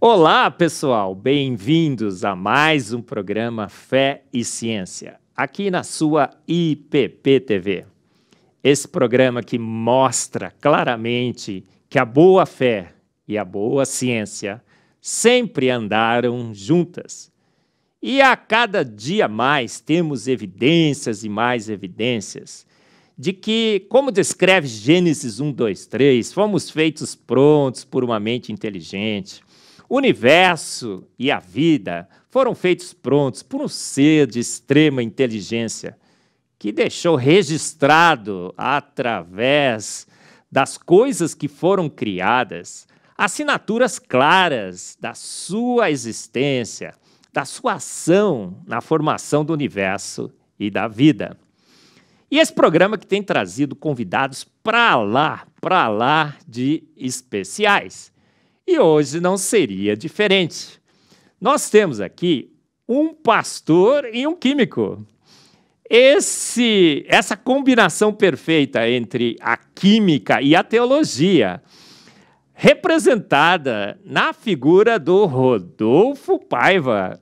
Olá, pessoal! Bem-vindos a mais um programa Fé e Ciência, aqui na sua IPP-TV. Esse programa que mostra claramente que a boa fé e a boa ciência sempre andaram juntas. E a cada dia mais temos evidências e mais evidências de que, como descreve Gênesis 1, 2, 3, fomos feitos prontos por uma mente inteligente. O universo e a vida foram feitos prontos por um ser de extrema inteligência que deixou registrado, através das coisas que foram criadas, assinaturas claras da sua existência, da sua ação na formação do universo e da vida. E esse programa que tem trazido convidados para lá de especiais. E hoje não seria diferente. Nós temos aqui um pastor e um químico. Essa combinação perfeita entre a química e a teologia, representada na figura do Rodolfo Paiva,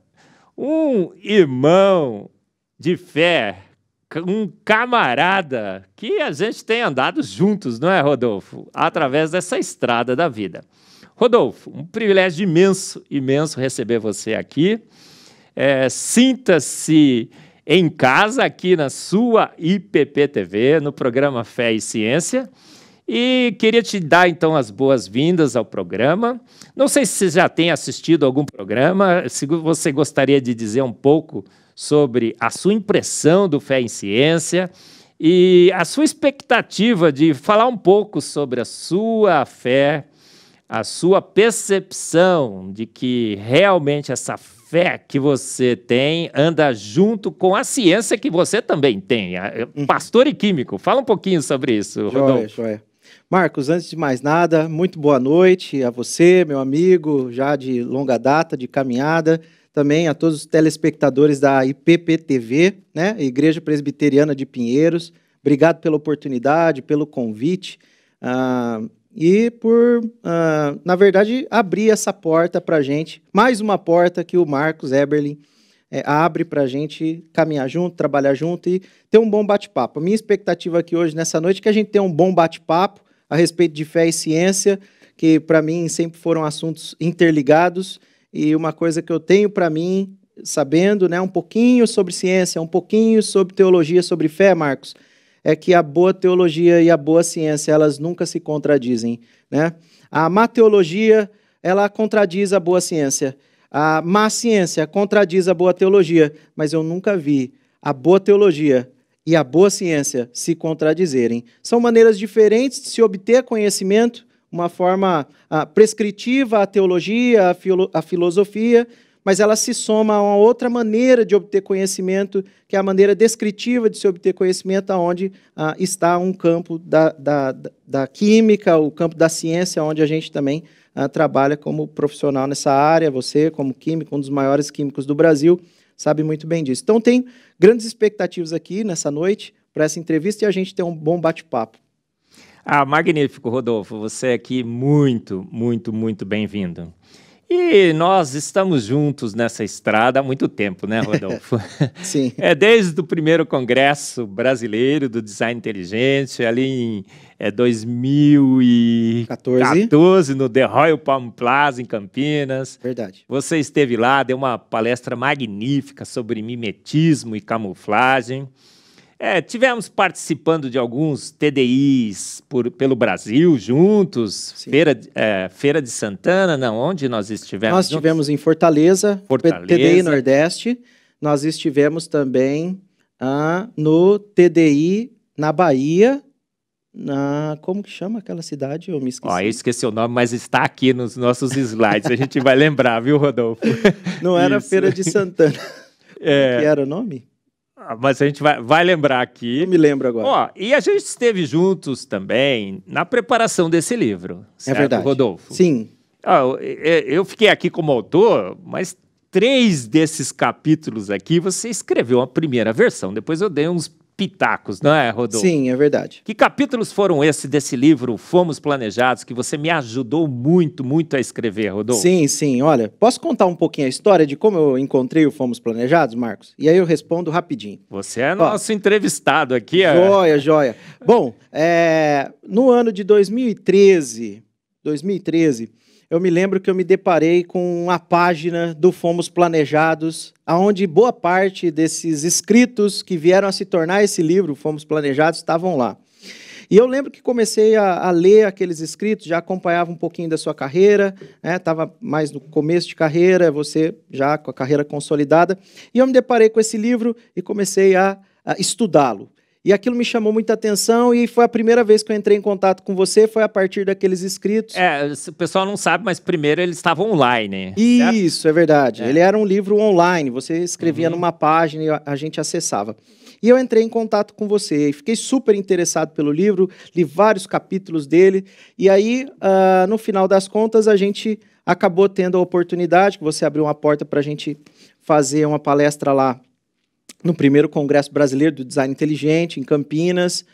um irmão de fé, um camarada que a gente tem andado juntos, não é, Rodolfo? Através dessa estrada da vida. Rodolfo, um privilégio imenso receber você aqui. Sinta-se em casa aqui na sua IPP-TV, no programa Fé e Ciência. E queria te dar, então, as boas-vindas ao programa. Não sei se você já tem assistido algum programa, se você gostaria de dizer um pouco sobre a sua impressão do Fé em Ciência e a sua expectativa de falar um pouco sobre a sua fé, a sua percepção de que realmente essa fé que você tem anda junto com a ciência que você também tem. Pastor e químico, fala um pouquinho sobre isso, Rodolfo. Joia. Marcos, antes de mais nada, muito boa noite a você, meu amigo, já de longa data, de caminhada, também a todos os telespectadores da IPP-TV, né, Igreja Presbiteriana de Pinheiros. Obrigado pela oportunidade, pelo convite. E por, na verdade, abrir essa porta para a gente, mais uma porta que o Marcos Eberlin abre para a gente caminhar junto, trabalhar junto e ter um bom bate-papo. A minha expectativa aqui hoje, nessa noite, é que a gente tenha um bom bate-papo a respeito de fé e ciência, que para mim sempre foram assuntos interligados, e uma coisa que eu tenho para mim, sabendo, né, um pouquinho sobre ciência, um pouquinho sobre teologia, sobre fé, Marcos, é que a boa teologia e a boa ciência, elas nunca se contradizem, né? A má teologia, ela contradiz a boa ciência. A má ciência contradiz a boa teologia, mas eu nunca vi a boa teologia e a boa ciência se contradizerem. São maneiras diferentes de se obter conhecimento, uma forma prescritiva à teologia, à filosofia, mas ela se soma a uma outra maneira de obter conhecimento, que é a maneira descritiva de se obter conhecimento, onde está um campo da química, o campo da ciência, onde a gente também trabalha como profissional nessa área. Você, como químico, um dos maiores químicos do Brasil, sabe muito bem disso. Então, tenho grandes expectativas aqui nessa noite para essa entrevista e a gente ter um bom bate-papo. Magnífico, Rodolfo. Você aqui muito bem-vindo. E nós estamos juntos nessa estrada há muito tempo, né, Rodolfo? Sim. Desde o primeiro Congresso Brasileiro do Design Inteligente, ali em 2014, no The Royal Palm Plaza, em Campinas. Verdade. Você esteve lá, deu uma palestra magnífica sobre mimetismo e camuflagem. Tivemos participando de alguns TDIs pelo Brasil, juntos. Feira de Santana, onde nós estivemos? Nós estivemos em Fortaleza, TDI Nordeste. Nós estivemos também no TDI na Bahia. Como que chama aquela cidade? Eu me esqueci. Eu esqueci o nome, mas está aqui nos nossos slides. A gente vai lembrar, viu, Rodolfo? Não era Feira de Santana. Que era o nome? Mas a gente vai lembrar aqui. Eu me lembro agora. E a gente esteve juntos também na preparação desse livro, certo, é verdade, Rodolfo? Sim. Eu fiquei aqui como autor, mas 3 desses capítulos aqui você escreveu a primeira versão. Depois eu dei uns pitacos, não é, Rodolfo? Sim, é verdade. Que capítulos foram esses desse livro Fomos Planejados, que você me ajudou muito, muito a escrever, Rodolfo? Sim. Olha, posso contar um pouquinho a história de como eu encontrei o Fomos Planejados, Marcos? E aí eu respondo rapidinho. Você é nosso entrevistado aqui. Joia. Bom, no ano de 2013, eu me lembro que eu me deparei com uma página do Fomos Planejados, onde boa parte desses escritos que vieram a se tornar esse livro, Fomos Planejados, estavam lá. E eu lembro que comecei a ler aqueles escritos, já acompanhava um pouquinho da sua carreira, estava mais no começo de carreira, você já com a carreira consolidada, e eu me deparei com esse livro e comecei a estudá-lo. E aquilo me chamou muita atenção e foi a primeira vez que eu entrei em contato com você, foi a partir daqueles escritos. O pessoal não sabe, mas primeiro ele estava online. Isso, certo? É verdade. Ele era um livro online, você escrevia numa página e a gente acessava. E eu entrei em contato com você e fiquei super interessado pelo livro, li vários capítulos dele, e aí, no final das contas, a gente acabou tendo a oportunidade, que você abriu uma porta para a gente fazer uma palestra lá no primeiro Congresso Brasileiro do Design Inteligente, em Campinas,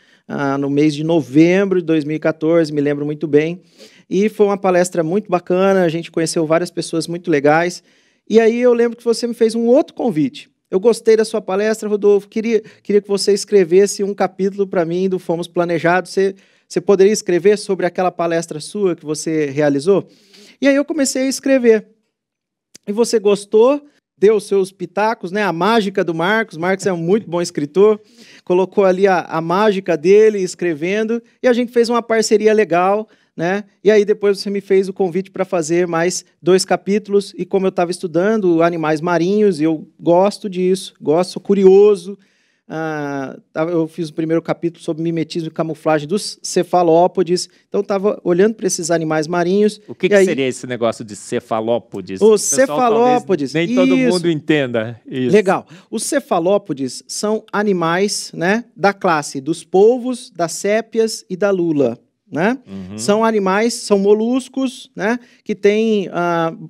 no mês de novembro de 2014, me lembro muito bem. E foi uma palestra muito bacana, a gente conheceu várias pessoas muito legais. E aí eu lembro que você me fez um outro convite. Eu gostei da sua palestra, Rodolfo, queria que você escrevesse um capítulo para mim do Fomos Planejados. Você poderia escrever sobre aquela palestra sua que você realizou? E aí eu comecei a escrever. E você gostou, deu os seus pitacos, né? A mágica do Marcos. Marcos é um muito bom escritor. Colocou ali a mágica dele escrevendo e a gente fez uma parceria legal, né? E aí depois você me fez o convite para fazer mais 2 capítulos e como eu estava estudando animais marinhos, eu gosto disso, sou curioso. Eu fiz o primeiro capítulo sobre mimetismo e camuflagem dos cefalópodes, então estava olhando para esses animais marinhos. O que seria esse negócio de cefalópodes? Os cefalópodes. Nem todo mundo entenda isso. Legal. Os cefalópodes são animais, né, da classe dos polvos, das sépias e da lula. Né? São animais, são moluscos, né? Que tem,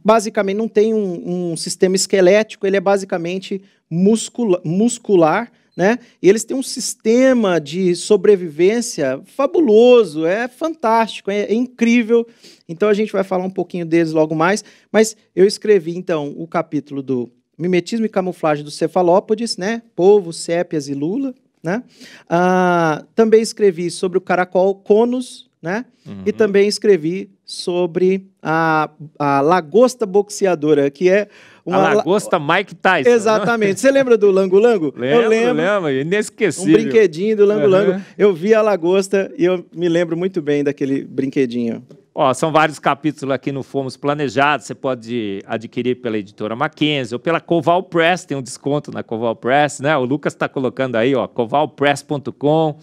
basicamente, não tem um sistema esquelético, ele é basicamente muscular, né? E eles têm um sistema de sobrevivência fabuloso, é fantástico, é incrível. Então a gente vai falar um pouquinho deles logo mais, mas eu escrevi então o capítulo do mimetismo e camuflagem dos cefalópodes, né? Polvos, sépias e lula, né? Também escrevi sobre o caracol conus, né? E também escrevi sobre a lagosta boxeadora, que é uma... A lagosta Mike Tyson. Exatamente. Você lembra do Lango Lango? Eu lembro, inesquecível. Um brinquedinho do Lango Lango. Eu vi a lagosta e eu me lembro muito bem daquele brinquedinho. São vários capítulos aqui no Fomos Planejados, você pode adquirir pela editora Mackenzie ou pela Coval Press, tem um desconto na Coval Press, né? O Lucas está colocando aí, covalpress.com.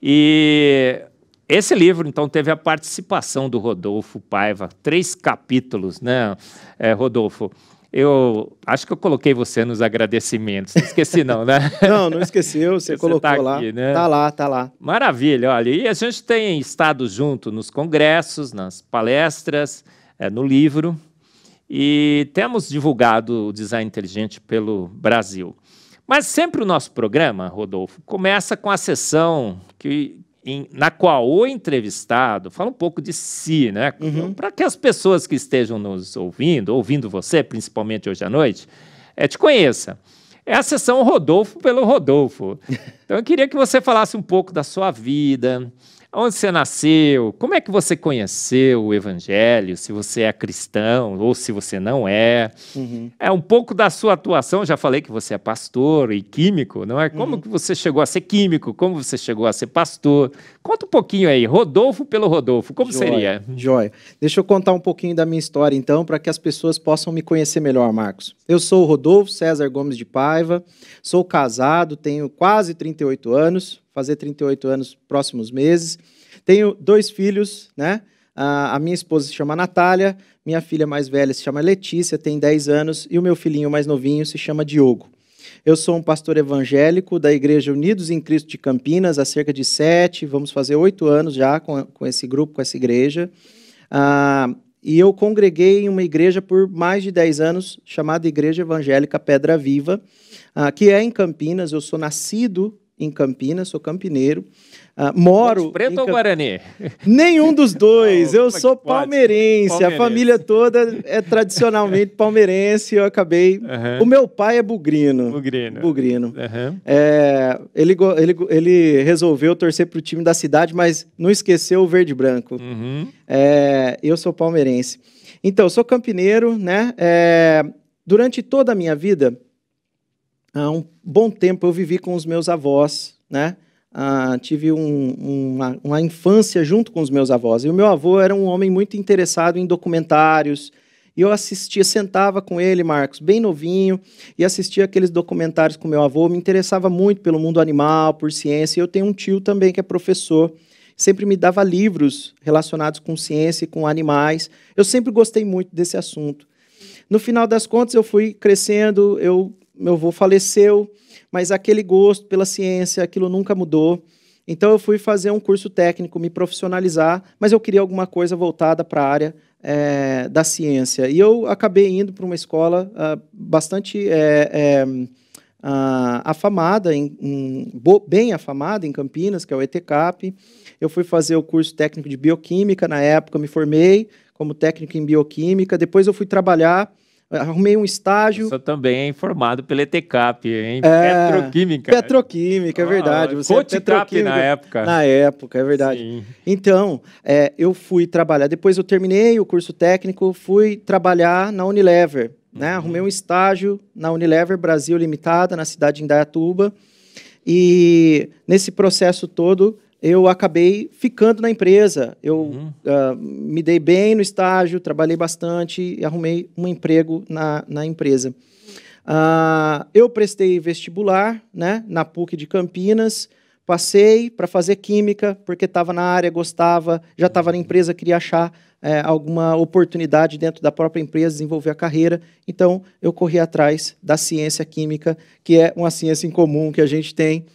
E esse livro, então, teve a participação do Rodolfo Paiva, 3 capítulos, né, Rodolfo? Eu acho que eu coloquei você nos agradecimentos. Não esqueci não, né? Não esqueceu, você colocou tá lá. Aqui, né? Tá lá. Maravilha, olha. E a gente tem estado junto nos congressos, nas palestras, no livro, e temos divulgado o design inteligente pelo Brasil. Mas sempre o nosso programa, Rodolfo, começa com a sessão na qual o entrevistado fala um pouco de si, né? Para que as pessoas que estejam nos ouvindo você, principalmente hoje à noite, te conheça. É a sessão Rodolfo pelo Rodolfo. Então, eu queria que você falasse um pouco da sua vida, onde você nasceu, como é que você conheceu o Evangelho, se você é cristão ou se você não é. É um pouco da sua atuação, já falei que você é pastor e químico, não é? Como que você chegou a ser químico, como você chegou a ser pastor. Conta um pouquinho aí, Rodolfo pelo Rodolfo, como seria? Joia. Deixa eu contar um pouquinho da minha história, então, para que as pessoas possam me conhecer melhor, Marcos. Eu sou o Rodolfo César Gomes de Paiva, sou casado, tenho quase 38 anos, fazer 38 anos próximos meses. Tenho 2 filhos, né? A minha esposa se chama Natália, minha filha mais velha se chama Letícia, tem 10 anos, e o meu filhinho mais novinho se chama Diogo. Eu sou um pastor evangélico da Igreja Unidos em Cristo de Campinas, há cerca de 7, vamos fazer 8 anos já com esse grupo, com essa igreja. E eu congreguei em uma igreja por mais de 10 anos, chamada Igreja Evangélica Pedra Viva, que é em Campinas. Eu sou nascido em Campinas, sou campineiro. Moro Ponte Preta ou Guarani? Nenhum dos dois. Oh, eu sou palmeirense. A família toda é tradicionalmente palmeirense. Eu acabei. O meu pai é bugrino. Bugrino. Ele resolveu torcer para o time da cidade, mas não esqueceu o verde e branco. Eu sou palmeirense. Então, eu sou campineiro, né? Durante toda a minha vida, há um bom tempo eu vivi com os meus avós, né? Tive uma infância junto com os meus avós. E o meu avô era um homem muito interessado em documentários. E eu assistia, sentava com ele, Marcos, bem novinho, e assistia aqueles documentários com meu avô. Me interessava muito pelo mundo animal, por ciência. E eu tenho um tio também que é professor. Sempre me dava livros relacionados com ciência e com animais. Eu sempre gostei muito desse assunto. No final das contas, eu fui crescendo, meu avô faleceu, mas aquele gosto pela ciência, aquilo nunca mudou. Então eu fui fazer um curso técnico, me profissionalizar, mas eu queria alguma coisa voltada para a área da ciência. E eu acabei indo para uma escola bastante afamada, bem afamada em Campinas, que é o ETCAP. Eu fui fazer o curso técnico de bioquímica, na época me formei como técnico em bioquímica. Depois eu fui trabalhar, arrumei um estágio. Você também é formado pela ETCAP, hein? Petroquímica. Petroquímica, é verdade. Você é petroquímica na época. Na época, é verdade. Sim. Então, eu fui trabalhar. Depois eu terminei o curso técnico, fui trabalhar na Unilever. Né? Arrumei um estágio na Unilever Brasil Limitada, na cidade de Indaiatuba. E nesse processo todo, eu acabei ficando na empresa. Eu me dei bem no estágio, trabalhei bastante e arrumei um emprego na empresa. Eu prestei vestibular, né, na PUC de Campinas, passei para fazer química, porque estava na área, gostava, já estava na empresa, queria achar alguma oportunidade dentro da própria empresa, desenvolver a carreira. Então, eu corri atrás da ciência química, que é uma ciência em comum que a gente tem.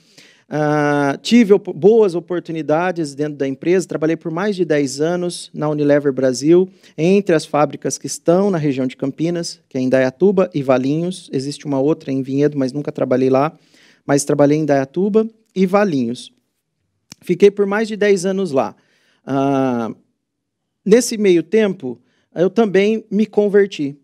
Tive boas oportunidades dentro da empresa, trabalhei por mais de 10 anos na Unilever Brasil, entre as fábricas que estão na região de Campinas, que é Indaiatuba e Valinhos. Existe uma outra em Vinhedo, mas nunca trabalhei lá, mas trabalhei em Indaiatuba e Valinhos. Fiquei por mais de 10 anos lá. Nesse meio tempo, eu também me converti.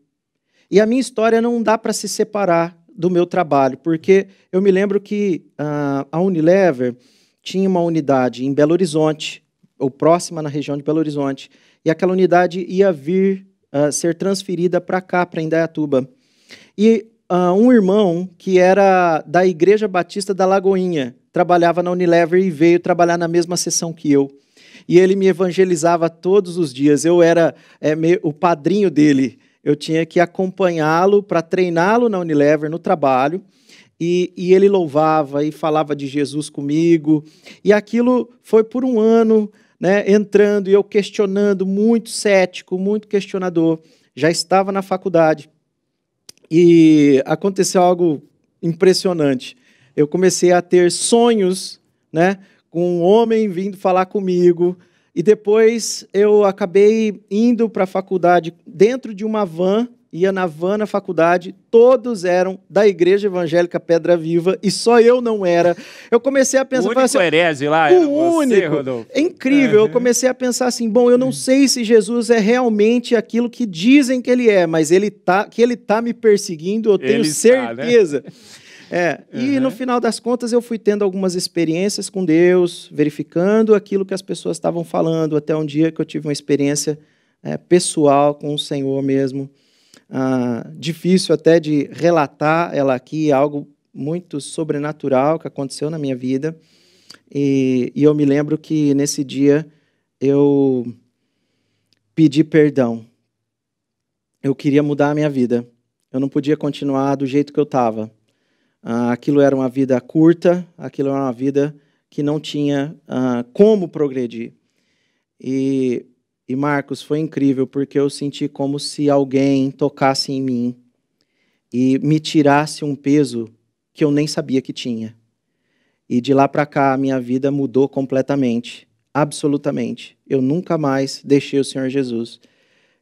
E a minha história não dá para se separar do meu trabalho, porque eu me lembro que a Unilever tinha uma unidade em Belo Horizonte, ou próxima na região de Belo Horizonte, e aquela unidade ia vir ser transferida para cá, para Indaiatuba. E um irmão que era da Igreja Batista da Lagoinha, trabalhava na Unilever e veio trabalhar na mesma seção que eu. E ele me evangelizava todos os dias. Eu era o padrinho dele. Eu tinha que acompanhá-lo para treiná-lo na Unilever, no trabalho. E ele louvava e falava de Jesus comigo. E aquilo foi por um ano, né, entrando e eu questionando, muito cético, muito questionador. Já estava na faculdade. E aconteceu algo impressionante. Eu comecei a ter sonhos, né, com um homem vindo falar comigo, e depois eu acabei indo para a faculdade dentro de uma van, ia na van na faculdade, todos eram da Igreja Evangélica Pedra Viva, e só eu não era. Eu comecei a pensar... O único herege lá era você, Rodolfo. É incrível, eu comecei a pensar assim, bom, eu não sei se Jesus é realmente aquilo que dizem que ele é, mas que ele tá me perseguindo, eu tenho certeza. Tá, né? E no final das contas eu fui tendo algumas experiências com Deus, verificando aquilo que as pessoas estavam falando, até um dia que eu tive uma experiência pessoal com o Senhor mesmo, difícil até de relatar ela aqui, algo muito sobrenatural que aconteceu na minha vida, e eu me lembro que nesse dia eu pedi perdão. Eu queria mudar a minha vida, eu não podia continuar do jeito que eu estava. Aquilo era uma vida curta, aquilo era uma vida que não tinha como progredir. E Marcos, foi incrível, porque eu senti como se alguém tocasse em mim e me tirasse um peso que eu nem sabia que tinha. E de lá para cá, a minha vida mudou completamente, absolutamente. Eu nunca mais deixei o Senhor Jesus.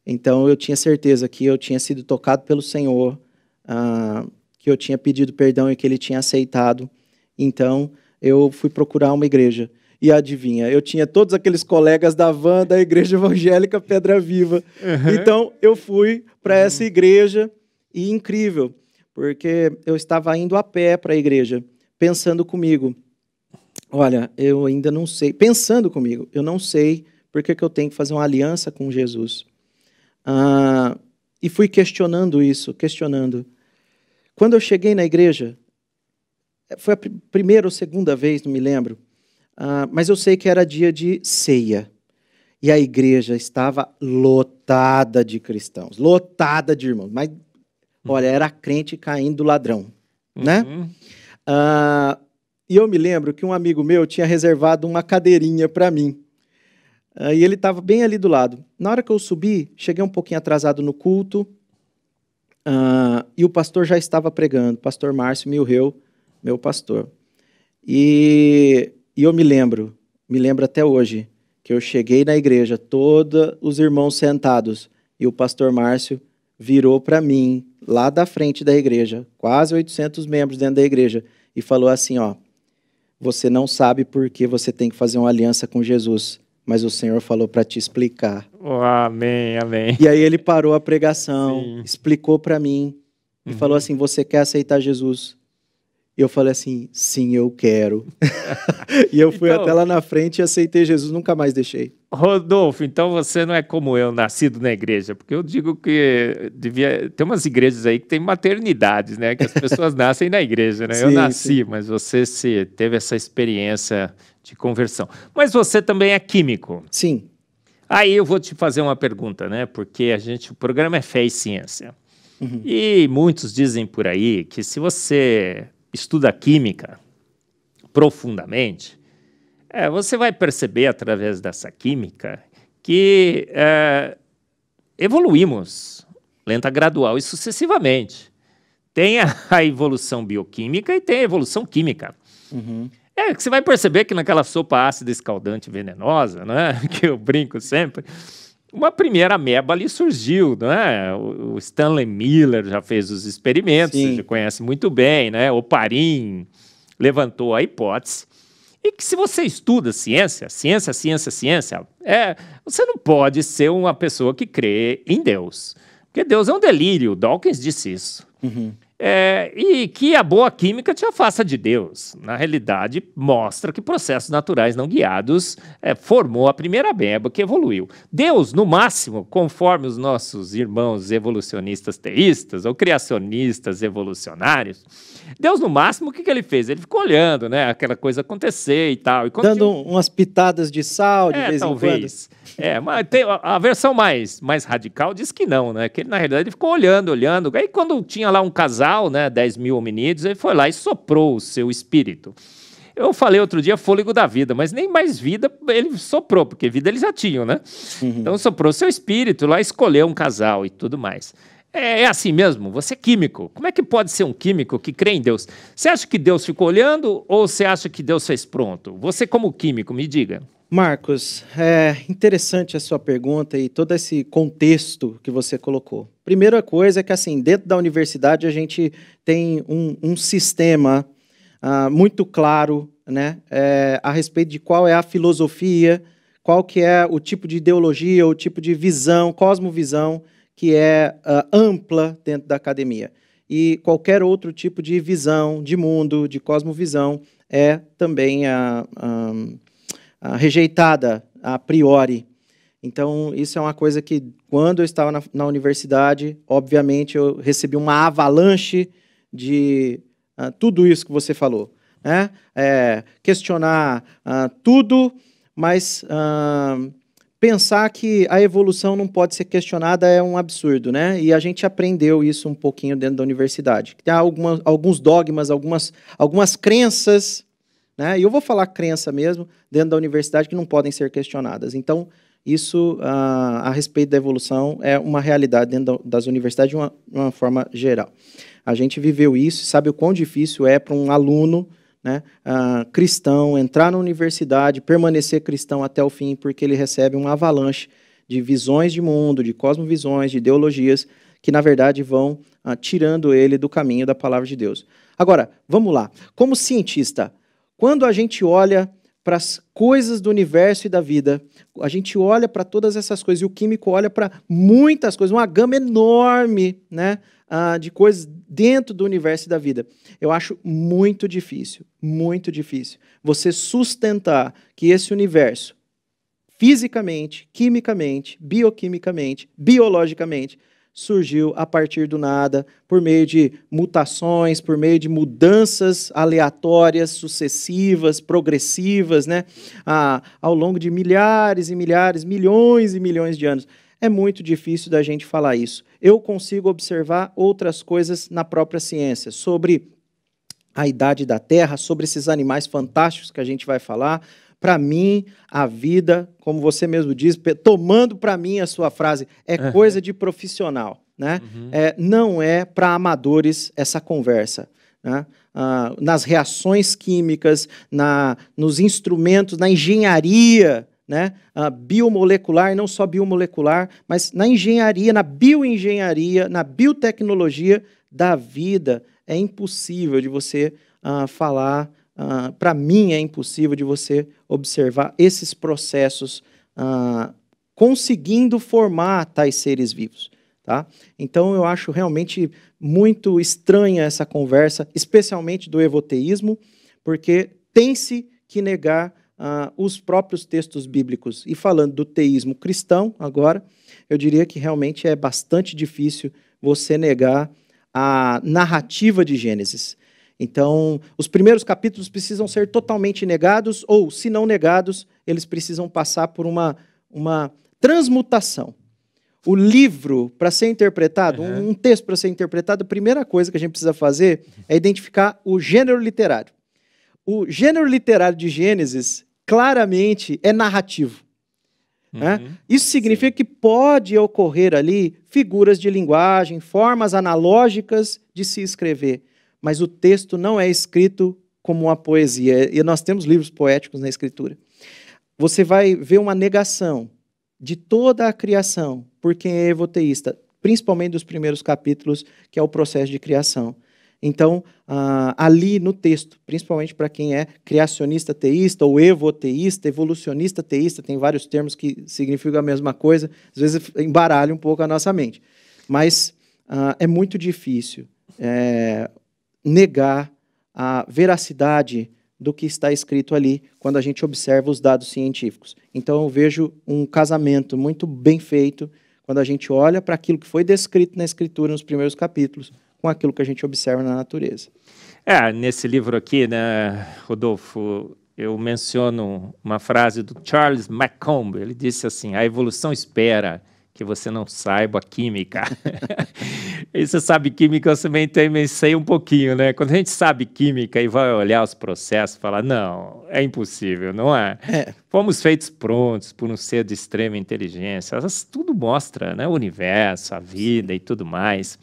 Então, eu tinha certeza que eu tinha sido tocado pelo Senhor, que eu tinha pedido perdão e que Ele tinha aceitado. Então, eu fui procurar uma igreja. E adivinha, eu tinha todos aqueles colegas da van da Igreja Evangélica Pedra Viva. Então, eu fui para essa igreja e incrível, porque eu estava indo a pé para a igreja, pensando comigo, olha, eu ainda não sei, pensando comigo, eu não sei por que eu tenho que fazer uma aliança com Jesus. E fui questionando isso, questionando. Quando eu cheguei na igreja, foi a primeira ou segunda vez, não me lembro, mas eu sei que era dia de ceia. E a igreja estava lotada de cristãos, lotada de irmãos. Mas, olha, era crente caindo do ladrão, né? E eu me lembro que um amigo meu tinha reservado uma cadeirinha para mim. E ele estava bem ali do lado. Na hora que eu subi, cheguei um pouquinho atrasado no culto, e o pastor já estava pregando, pastor Márcio Milreu, meu pastor. E eu me lembro até hoje, que eu cheguei na igreja, todos os irmãos sentados, e o pastor Márcio virou para mim, lá da frente da igreja, quase 800 membros dentro da igreja, e falou assim, ó, você não sabe por que você tem que fazer uma aliança com Jesus, mas o Senhor falou para te explicar. Oh, amém, amém. E aí ele parou a pregação, Sim. explicou para mim, e falou assim, você quer aceitar Jesus? E eu falei assim, sim, eu quero. E eu fui até lá na frente e aceitei Jesus, nunca mais deixei. Rodolfo, então você não é como eu, nascido na igreja, porque eu digo que devia ter umas igrejas aí que tem maternidades, né? Que as pessoas nascem na igreja, né? Sim, Eu nasci, sim. mas você teve essa experiência de conversão. Mas você também é químico. Sim. Aí eu vou te fazer uma pergunta, né? Porque o programa é Fé e Ciência. E muitos dizem por aí que se você estuda química profundamente, você vai perceber através dessa química que evoluímos lenta, gradual e sucessivamente. Tem a evolução bioquímica e tem a evolução química. Que você vai perceber que naquela sopa ácida, escaldante, venenosa, né, que eu brinco sempre, uma primeira ameba ali surgiu, né? O Stanley Miller já fez os experimentos, Sim. você já conhece muito bem, né? O Parin levantou a hipótese. E que se você estuda ciência, você não pode ser uma pessoa que crê em Deus. Porque Deus é um delírio, Dawkins disse isso. E que a boa química te afasta de Deus. Na realidade, mostra que processos naturais não guiados formou a primeira ameba que evoluiu. Deus, no máximo, conforme os nossos irmãos evolucionistas teístas ou criacionistas evolucionários, Deus, no máximo, o que ele fez? Ele ficou olhando, né, aquela coisa acontecer e tal. E dando umas pitadas de sal de vez talvez. em quando. Mas a versão mais radical diz que não, né? Que ele, na realidade, ele ficou olhando. Aí, quando tinha lá um casal, né, 10 mil hominídeos, ele foi lá e soprou o seu espírito. Eu falei outro dia fôlego da vida, mas nem mais vida ele soprou, porque vida eles já tinham, né? Então, soprou o seu espírito lá, escolheu um casal e tudo mais. É assim mesmo? Você é químico. Como é que pode ser um químico que crê em Deus? Você acha que Deus ficou olhando ou você acha que Deus fez pronto? Você, como químico, me diga. Marcos, é interessante a sua pergunta e todo esse contexto que você colocou. Primeira coisa é que, assim, dentro da universidade a gente tem um sistema muito claro, né, a respeito de qual é a filosofia, qual que é o tipo de ideologia, o tipo de visão, cosmovisão, que é ampla dentro da academia. E qualquer outro tipo de visão de mundo, de cosmovisão, é também rejeitada a priori. Então, isso é uma coisa que, quando eu estava na universidade, obviamente, eu recebi uma avalanche de tudo isso que você falou, né? Questionar tudo, mas pensar que a evolução não pode ser questionada é um absurdo, né? E a gente aprendeu isso um pouquinho dentro da universidade. Tem alguns dogmas, algumas crenças, né? E eu vou falar crença mesmo, dentro da universidade, que não podem ser questionadas. Então, isso, a respeito da evolução, é uma realidade dentro das universidades de uma forma geral. A gente viveu isso, sabe o quão difícil é para um aluno, né, cristão, entrar na universidade, permanecer cristão até o fim, porque ele recebe uma avalanche de visões de mundo, de cosmovisões, de ideologias, que, na verdade, vão tirando ele do caminho da palavra de Deus. Agora, vamos lá. Como cientista, quando a gente olha para as coisas do universo e da vida, a gente olha para todas essas coisas, e o químico olha para muitas coisas, uma gama enorme, né, de coisas dentro do universo e da vida. Eu acho muito difícil você sustentar que esse universo, fisicamente, quimicamente, bioquimicamente, biologicamente, surgiu a partir do nada, por meio de mutações, por meio de mudanças aleatórias, sucessivas, progressivas, né? Ao longo de milhares e milhares, milhões e milhões de anos. É muito difícil da gente falar isso. Eu consigo observar outras coisas na própria ciência, sobre a idade da Terra, sobre esses animais fantásticos que a gente vai falar. Para mim, a vida, como você mesmo diz, tomando para mim a sua frase, é coisa de profissional, né? Não é para amadores essa conversa, né? Nas reações químicas, nos instrumentos, na engenharia, né? Biomolecular, não só biomolecular, mas na engenharia, na bioengenharia, na biotecnologia da vida, é impossível de você falar. Para mim é impossível de você observar esses processos conseguindo formar tais seres vivos. Tá? Então eu acho realmente muito estranha essa conversa, especialmente do evoteísmo, porque tem-se que negar os próprios textos bíblicos. E falando do teísmo cristão agora, eu diria que realmente é bastante difícil você negar a narrativa de Gênesis. Então, os primeiros capítulos precisam ser totalmente negados, ou, se não negados, eles precisam passar por uma transmutação. O livro, para ser interpretado, um texto para ser interpretado, a primeira coisa que a gente precisa fazer é identificar o gênero literário. O gênero literário de Gênesis, claramente, é narrativo. Né? Isso significa que pode ocorrer ali figuras de linguagem, formas analógicas de se escrever, mas o texto não é escrito como uma poesia, e nós temos livros poéticos na Escritura. Você vai ver uma negação de toda a criação por quem é evoteísta, principalmente dos primeiros capítulos, que é o processo de criação. Então, ali no texto, principalmente para quem é criacionista teísta, ou evoteísta, evolucionista teísta, tem vários termos que significam a mesma coisa, às vezes embaralha um pouco a nossa mente. Mas é muito difícil negar a veracidade do que está escrito ali, quando a gente observa os dados científicos. Então, eu vejo um casamento muito bem feito, quando a gente olha para aquilo que foi descrito na Escritura, nos primeiros capítulos, com aquilo que a gente observa na natureza. Nesse livro aqui, né, Rodolfo, eu menciono uma frase do Charles McComb. Ele disse assim: a evolução espera que você não saiba química. E você sabe química, eu também sei um pouquinho, né? Quando a gente sabe química e vai olhar os processos, fala, não, é impossível, não é? Fomos feitos prontos por um ser de extrema inteligência. Tudo mostra, né? O universo, a vida e tudo mais.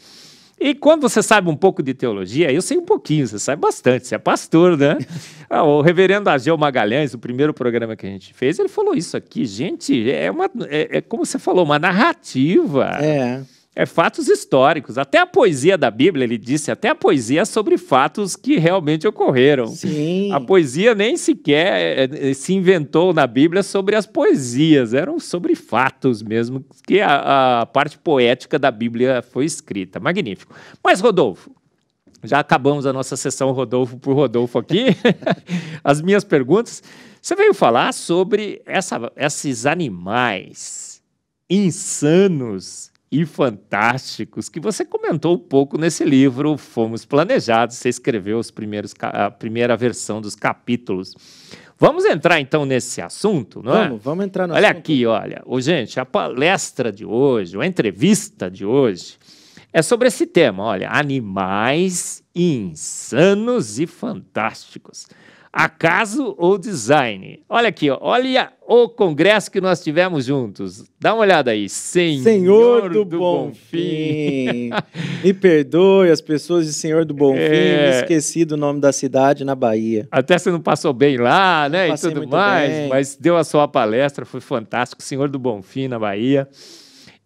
E quando você sabe um pouco de teologia, eu sei um pouquinho, você sabe bastante, você é pastor, né? O reverendo Ageu Magalhães, o primeiro programa que a gente fez, ele falou isso aqui, gente, é como você falou, uma narrativa. É fatos históricos. Até a poesia da Bíblia, ele disse, até a poesia é sobre fatos que realmente ocorreram. Sim. A poesia nem sequer se inventou na Bíblia sobre as poesias, eram sobre fatos mesmo, que a parte poética da Bíblia foi escrita. Magnífico. Mas, Rodolfo, já acabamos a nossa sessão Rodolfo por Rodolfo aqui. As minhas perguntas. Você veio falar sobre esses animais insanos e fantásticos que você comentou um pouco nesse livro Fomos Planejados. Você escreveu a primeira versão dos capítulos. Vamos entrar então nesse assunto, não é? Vamos entrar no assunto. Olha aqui, gente, a palestra de hoje, a entrevista de hoje é sobre esse tema, olha, animais insanos e fantásticos. Acaso ou design? Olha aqui, olha o congresso que nós tivemos juntos. Dá uma olhada aí. Senhor do Bonfim. Me perdoe as pessoas de Senhor do Bonfim, me esqueci do nome da cidade na Bahia. Até você não passou bem lá, né? E tudo mais, bem. Mas deu a sua palestra, foi fantástico. Senhor do Bonfim na Bahia.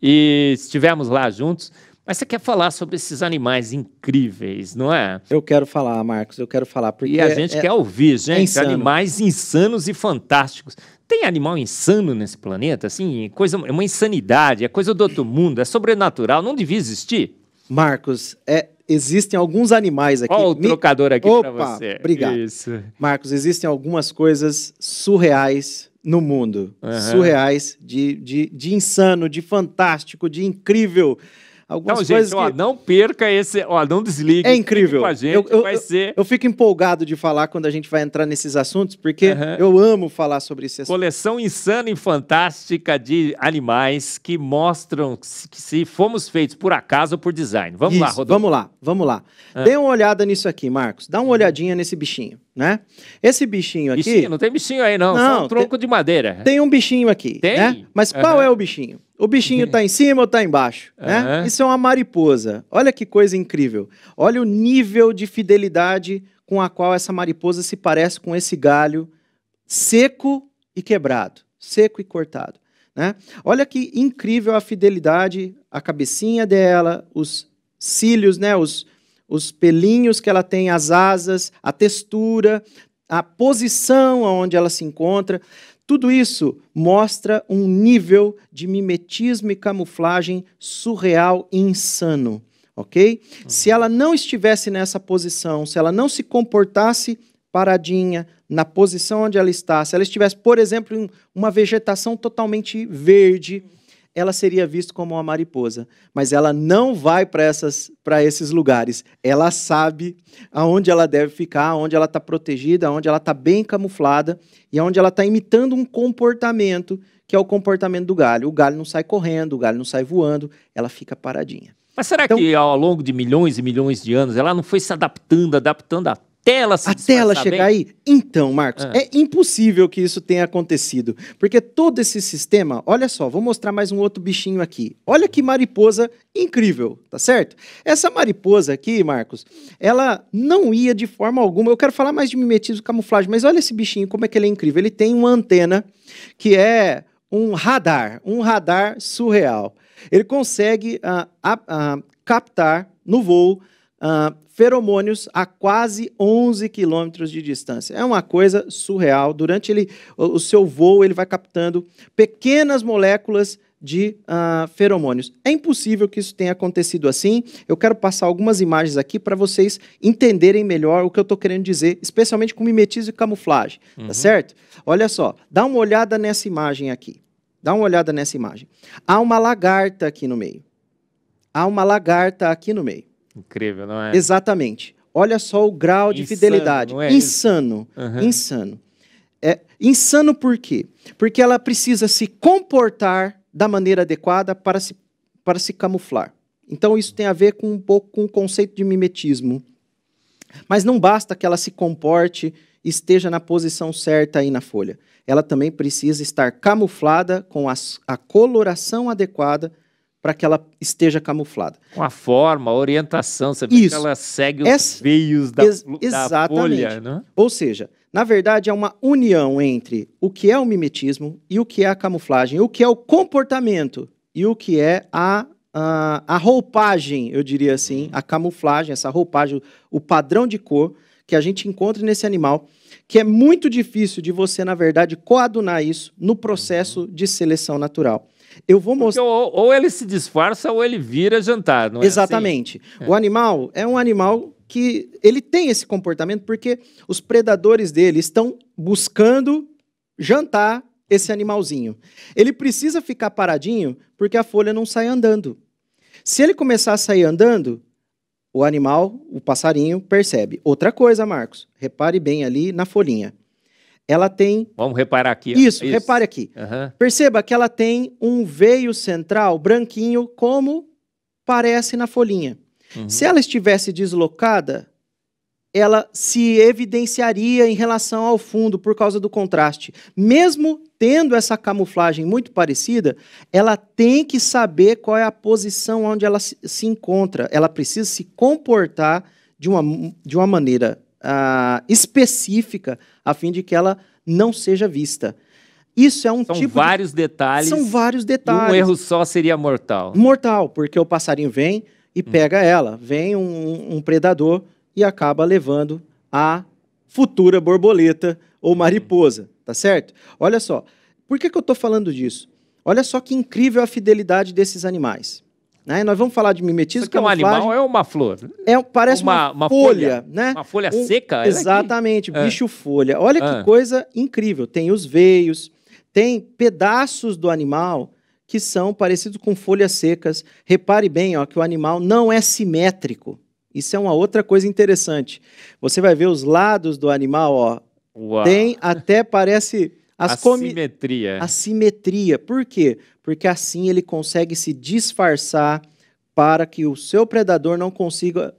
E estivemos lá juntos. Mas você quer falar sobre esses animais incríveis, não é? Eu quero falar, Marcos, eu quero falar. Porque e a gente quer ouvir, gente, animais insanos e fantásticos. Tem animal insano nesse planeta? Assim, é uma insanidade, é coisa do outro mundo, é sobrenatural, não devia existir? Marcos, existem alguns animais aqui. Olha o trocador aqui para você. Obrigado. Isso. Marcos, existem algumas coisas surreais no mundo. Surreais, de insano, de fantástico, de incrível. Algumas gente, coisas que... não perca esse... não desligue. É incrível. Com a gente, vai ser... eu fico empolgado de falar quando a gente vai entrar nesses assuntos, porque eu amo falar sobre esse assunto. Coleção insana e fantástica de animais que mostram que se fomos feitos por acaso ou por design. Vamos lá, Rodolfo. Vamos lá. Dê uma olhada nisso aqui, Marcos. Dá uma olhadinha nesse bichinho, né? Esse bichinho aqui... Bichinho? Não tem bichinho aí, não. Só um tronco de madeira. Tem um bichinho aqui, tem? Né? Mas qual é o bichinho? O bichinho está em cima ou está embaixo? Né? Isso é uma mariposa. Olha que coisa incrível. Olha o nível de fidelidade com a qual essa mariposa se parece com esse galho seco e quebrado, seco e cortado. Né? Olha que incrível a fidelidade, a cabecinha dela, os cílios, né? os pelinhos que ela tem, as asas, a textura, a posição onde ela se encontra. Tudo isso mostra um nível de mimetismo e camuflagem surreal e insano, ok? Se ela não estivesse nessa posição, se ela não se comportasse paradinha, na posição onde ela está, se ela estivesse, por exemplo, em uma vegetação totalmente verde, ela seria vista como uma mariposa. Mas ela não vai para esses lugares. Ela sabe aonde ela deve ficar, aonde ela está protegida, aonde ela está bem camuflada e aonde ela está imitando um comportamento que é o comportamento do galho. O galho não sai correndo, o galho não sai voando, ela fica paradinha. Mas será que ao longo de milhões e milhões de anos ela não foi se adaptando até ela chegar aí? Então, Marcos, é impossível que isso tenha acontecido. Porque todo esse sistema, olha só, vou mostrar mais um outro bichinho aqui. Olha que mariposa incrível, tá certo? Essa mariposa aqui, Marcos, ela não ia de forma alguma... Eu quero falar mais de mimetismo e camuflagem, mas olha esse bichinho, como é que ele é incrível. Ele tem uma antena que é um radar surreal. Ele consegue captar no voo feromônios a quase 11 quilômetros de distância. É uma coisa surreal. Durante o seu voo, ele vai captando pequenas moléculas de feromônios. É impossível que isso tenha acontecido assim. Eu quero passar algumas imagens aqui para vocês entenderem melhor o que eu estou querendo dizer, especialmente com mimetismo e camuflagem, tá certo? Olha só, dá uma olhada nessa imagem aqui. Dá uma olhada nessa imagem. Há uma lagarta aqui no meio. Incrível, não é? Exatamente. Olha só o grau de fidelidade. Insano. Insano. Insano por quê? Porque ela precisa se comportar da maneira adequada para se camuflar. Então isso tem a ver com um pouco com o conceito de mimetismo. Mas não basta que ela se comporte e esteja na posição certa aí na folha. Ela também precisa estar camuflada com a coloração adequada para que ela esteja camuflada. Com a forma, a orientação, você vê que ela segue os veios da folha, né? Ou seja, na verdade é uma união entre o que é o mimetismo e o que é a camuflagem, o que é o comportamento e o que é a roupagem, eu diria assim, a camuflagem, essa roupagem, o padrão de cor que a gente encontra nesse animal, que é muito difícil de você, na verdade, coadunar isso no processo de seleção natural. Eu vou mostrar. Ou ele se disfarça ou ele vira jantar, não é? Exatamente. Assim? O animal é um animal que ele tem esse comportamento porque os predadores dele estão buscando jantar esse animalzinho. Ele precisa ficar paradinho porque a folha não sai andando. Se ele começar a sair andando, o animal, o passarinho, percebe. Outra coisa, Marcos, repare bem ali na folhinha. Ela tem... Vamos reparar aqui. Isso, repare aqui. Perceba que ela tem um veio central branquinho, como parece na folhinha. Se ela estivesse deslocada, ela se evidenciaria em relação ao fundo por causa do contraste. Mesmo tendo essa camuflagem muito parecida, ela tem que saber qual é a posição onde ela se encontra. Ela precisa se comportar de uma maneira específica, a fim de que ela não seja vista. Isso é um São tipo vários detalhes. São vários E detalhes. um erro só seria mortal. Mortal, porque o passarinho vem e pega ela. Vem um predador e acaba levando a futura borboleta ou mariposa, tá certo? Olha só, por que eu estou falando disso? Olha só que incrível a fidelidade desses animais. Né? Nós vamos falar de mimetismo, Isso aqui é um animal ou é uma flor? Parece uma folha, né? Uma folha seca? Exatamente, bicho-folha. Olha que coisa incrível. Tem os veios, tem pedaços do animal que são parecidos com folhas secas. Repare bem, ó, que o animal não é simétrico. Isso é uma outra coisa interessante. Você vai ver os lados do animal, ó. Uau. Tem até parece assimetria. Assimetria. Por quê? Porque assim ele consegue se disfarçar para que o seu predador não consiga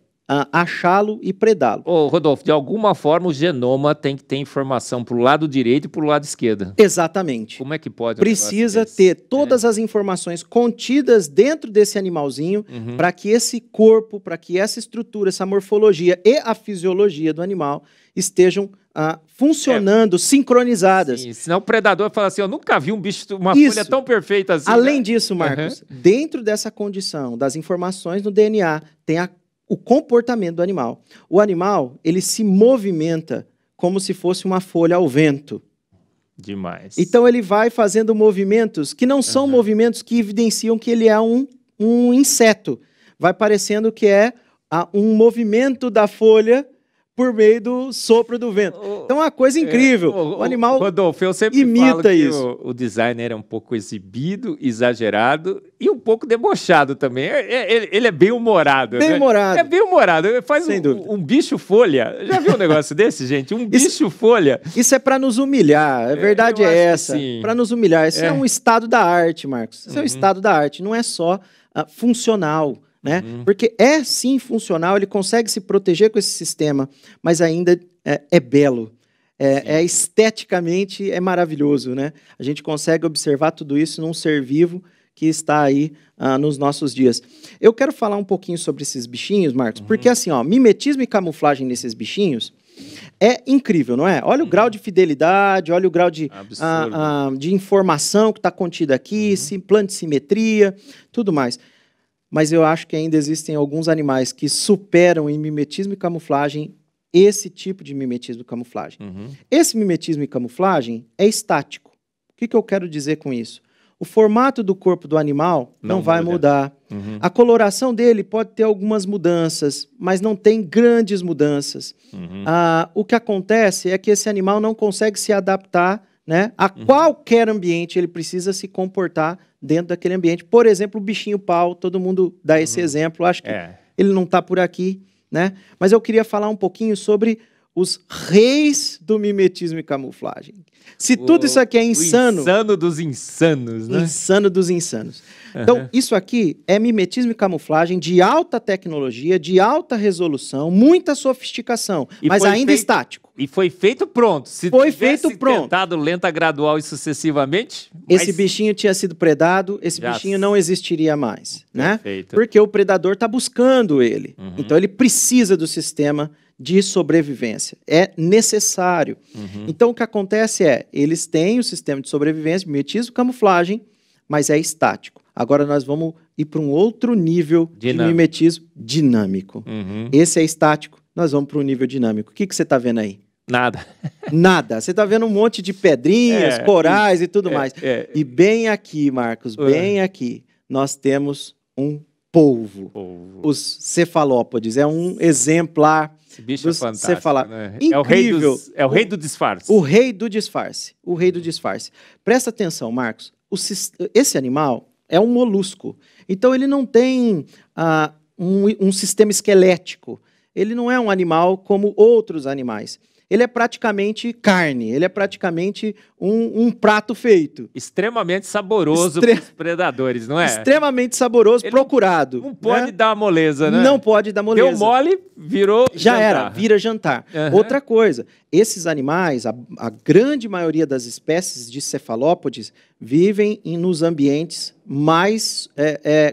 achá-lo e predá-lo. Ô, Rodolfo, de alguma forma o genoma tem que ter informação para o lado direito e para o lado esquerdo. Exatamente. Como é que pode? Precisa ter todas as informações contidas dentro desse animalzinho para que esse corpo, para que essa estrutura, essa morfologia e a fisiologia do animal estejam funcionando, sincronizadas. Sim, senão o predador fala assim, eu nunca vi uma folha tão perfeita assim. Além disso, Marcos, dentro dessa condição das informações no DNA, tem o comportamento do animal. O animal, ele se movimenta como se fosse uma folha ao vento. Demais. Então ele vai fazendo movimentos que não são movimentos que evidenciam que ele é um inseto. Vai parecendo que é um movimento da folha por meio do sopro do vento. Então é uma coisa incrível. O animal Rodolfo, eu sempre imita falo isso. Que o designer é um pouco exibido, exagerado e um pouco debochado também. Ele é bem humorado. Bem humorado. É bem humorado. Ele faz Sem dúvida. Um bicho folha. Já viu um negócio desse, gente? Um bicho folha. Isso é para nos humilhar. A verdade é essa. Para nos humilhar. Isso é um estado da arte, Marcos. Isso é um estado da arte. Não é só funcional. Né? Porque é sim funcional, ele consegue se proteger com esse sistema, mas ainda é belo, esteticamente é maravilhoso, né? A gente consegue observar tudo isso num ser vivo que está aí nos nossos dias. Eu quero falar um pouquinho sobre esses bichinhos, Marcos, porque assim, ó, mimetismo e camuflagem nesses bichinhos é incrível, não é? Olha o grau de fidelidade, olha o grau de informação que está contida aqui, plano de simetria, tudo mais. Mas eu acho que ainda existem alguns animais que superam em mimetismo e camuflagem esse tipo de mimetismo e camuflagem. Esse mimetismo e camuflagem é estático. O que eu quero dizer com isso? O formato do corpo do animal não vai mudar. A coloração dele pode ter algumas mudanças, mas não tem grandes mudanças. O que acontece é que esse animal não consegue se adaptar, né, a qualquer ambiente, ele precisa se comportar dentro daquele ambiente. Por exemplo, o bichinho pau, todo mundo dá esse exemplo, acho que ele não está por aqui, né? Mas eu queria falar um pouquinho sobre os reis do mimetismo e camuflagem. Se tudo isso aqui é insano... O insano dos insanos, né? Insano dos insanos. Então, isso aqui é mimetismo e camuflagem de alta tecnologia, de alta resolução, muita sofisticação, mas ainda estático. E foi feito pronto. Se foi feito pronto. Tentado lenta, gradual e sucessivamente... Esse bichinho tinha sido predado, esse bichinho não existiria mais, né? Perfeito. Porque o predador está buscando ele. Então, ele precisa do sistema de sobrevivência. É necessário. Então, o que acontece é, eles têm o sistema de sobrevivência, mimetismo, camuflagem, mas é estático. Agora nós vamos ir para um outro nível de mimetismo dinâmico. Esse é estático, nós vamos para um nível dinâmico. O que você está vendo aí? Nada. Nada. Você está vendo um monte de pedrinhas, corais e tudo mais. E bem aqui, Marcos, bem aqui, nós temos um polvo. Os cefalópodes. É um exemplar. Esse bicho é fantástico, né? Incrível. É o rei do disfarce. O rei do disfarce. O rei do disfarce. Presta atenção, Marcos. Esse animal é um molusco. Então, ele não tem um sistema esquelético. Ele não é um animal como outros animais. Ele é praticamente carne, ele é praticamente um prato feito. Extremamente saboroso para os predadores, não é? Extremamente saboroso, procurado. Não pode dar moleza, né? Não pode dar moleza. Deu mole, virou já jantar. Vira jantar. Outra coisa, esses animais, a grande maioria das espécies de cefalópodes vivem nos ambientes mais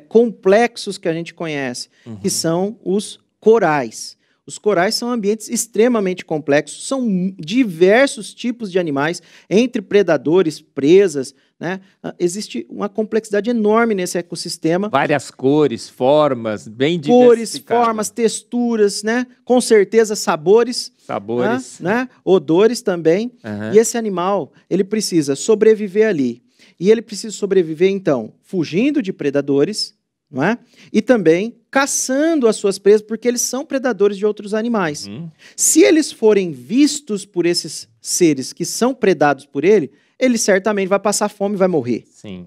complexos que a gente conhece, que são os corais. Os corais são ambientes extremamente complexos, são diversos tipos de animais, entre predadores, presas, né? Existe uma complexidade enorme nesse ecossistema. Várias cores, formas, bem Cores, diversificadas. formas, texturas, né? Com certeza sabores. Sabores. Né? Odores também. Uhum. E esse animal, ele precisa sobreviver ali. E ele precisa sobreviver, então, fugindo de predadores, não é? E também caçando as suas presas, porque eles são predadores de outros animais. Uhum. Se eles forem vistos por esses seres que são predados por ele certamente vai passar fome e vai morrer. Sim.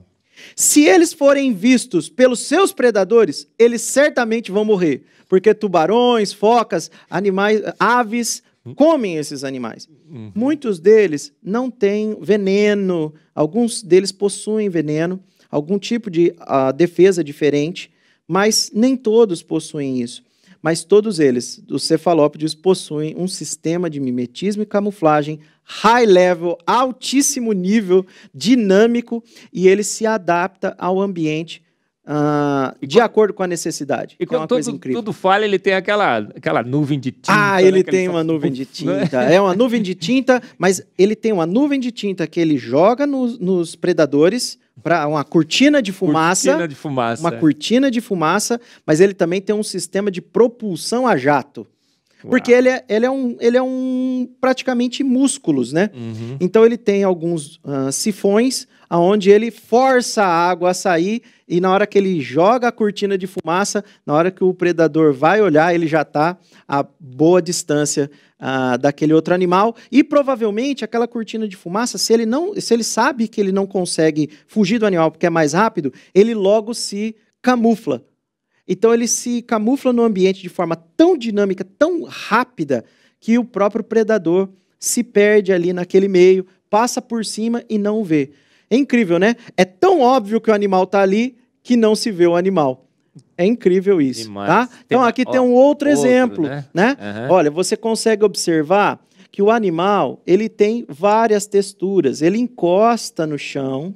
Se eles forem vistos pelos seus predadores, eles certamente vão morrer, porque tubarões, focas, animais, aves comem esses animais. Uhum. Muitos deles não têm veneno, alguns deles possuem veneno, algum tipo de defesa diferente, mas nem todos possuem isso. Mas todos eles, os cefalópodes, possuem um sistema de mimetismo e camuflagem high level, altíssimo nível, dinâmico, e ele se adapta ao ambiente de acordo com a necessidade. E quando tudo falha, ele tem aquela nuvem de tinta. Ele tem uma nuvem de tinta. É uma nuvem de tinta, mas ele tem uma nuvem de tinta que ele joga nos predadores para uma cortina de fumaça. Uma cortina de fumaça, mas ele também tem um sistema de propulsão a jato. Uau. Porque ele é um praticamente músculos, né? Uhum. Então ele tem alguns sifões onde ele força a água a sair e na hora que ele joga a cortina de fumaça, na hora que o predador vai olhar, ele já está a boa distância daquele outro animal e provavelmente aquela cortina de fumaça, se ele sabe que ele não consegue fugir do animal porque é mais rápido, ele logo se camufla. Então ele se camufla no ambiente de forma tão dinâmica, tão rápida, que o próprio predador se perde ali naquele meio, passa por cima e não vê. É incrível, né? É tão óbvio que o animal está ali que não se vê o animal. É incrível isso, tá? Então aqui tem um outro exemplo, né? Uhum. Olha, você consegue observar que o animal, ele tem várias texturas. Ele encosta no chão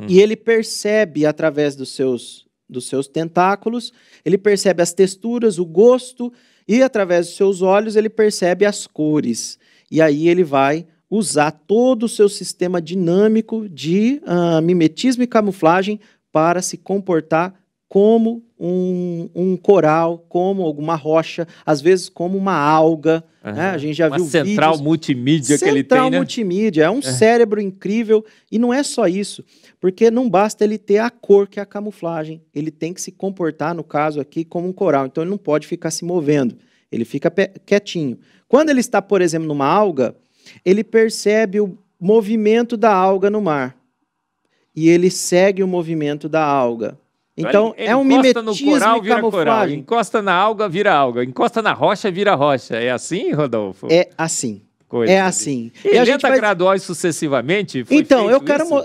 e ele percebe através dos seus tentáculos, ele percebe as texturas, o gosto, e através dos seus olhos ele percebe as cores. E aí ele vai usar todo o seu sistema dinâmico de mimetismo e camuflagem para se comportar como um coral, como alguma rocha, às vezes como uma alga. Uhum. Né? A gente já viu central vídeos. Multimídia que ele tem, né? Central multimídia, é um cérebro incrível. E não é só isso, porque não basta ele ter a cor, que é a camuflagem. Ele tem que se comportar, no caso aqui, como um coral. Então ele não pode ficar se movendo. Ele fica quietinho. Quando ele está, por exemplo, numa alga, ele percebe o movimento da alga no mar. E ele segue o movimento da alga. Então, ele é um mimetismo no coral, vira coral. Encosta na alga, vira alga. Encosta na rocha, vira rocha. É assim, Rodolfo? É assim. É assim. E a gente gradual e sucessivamente? Então,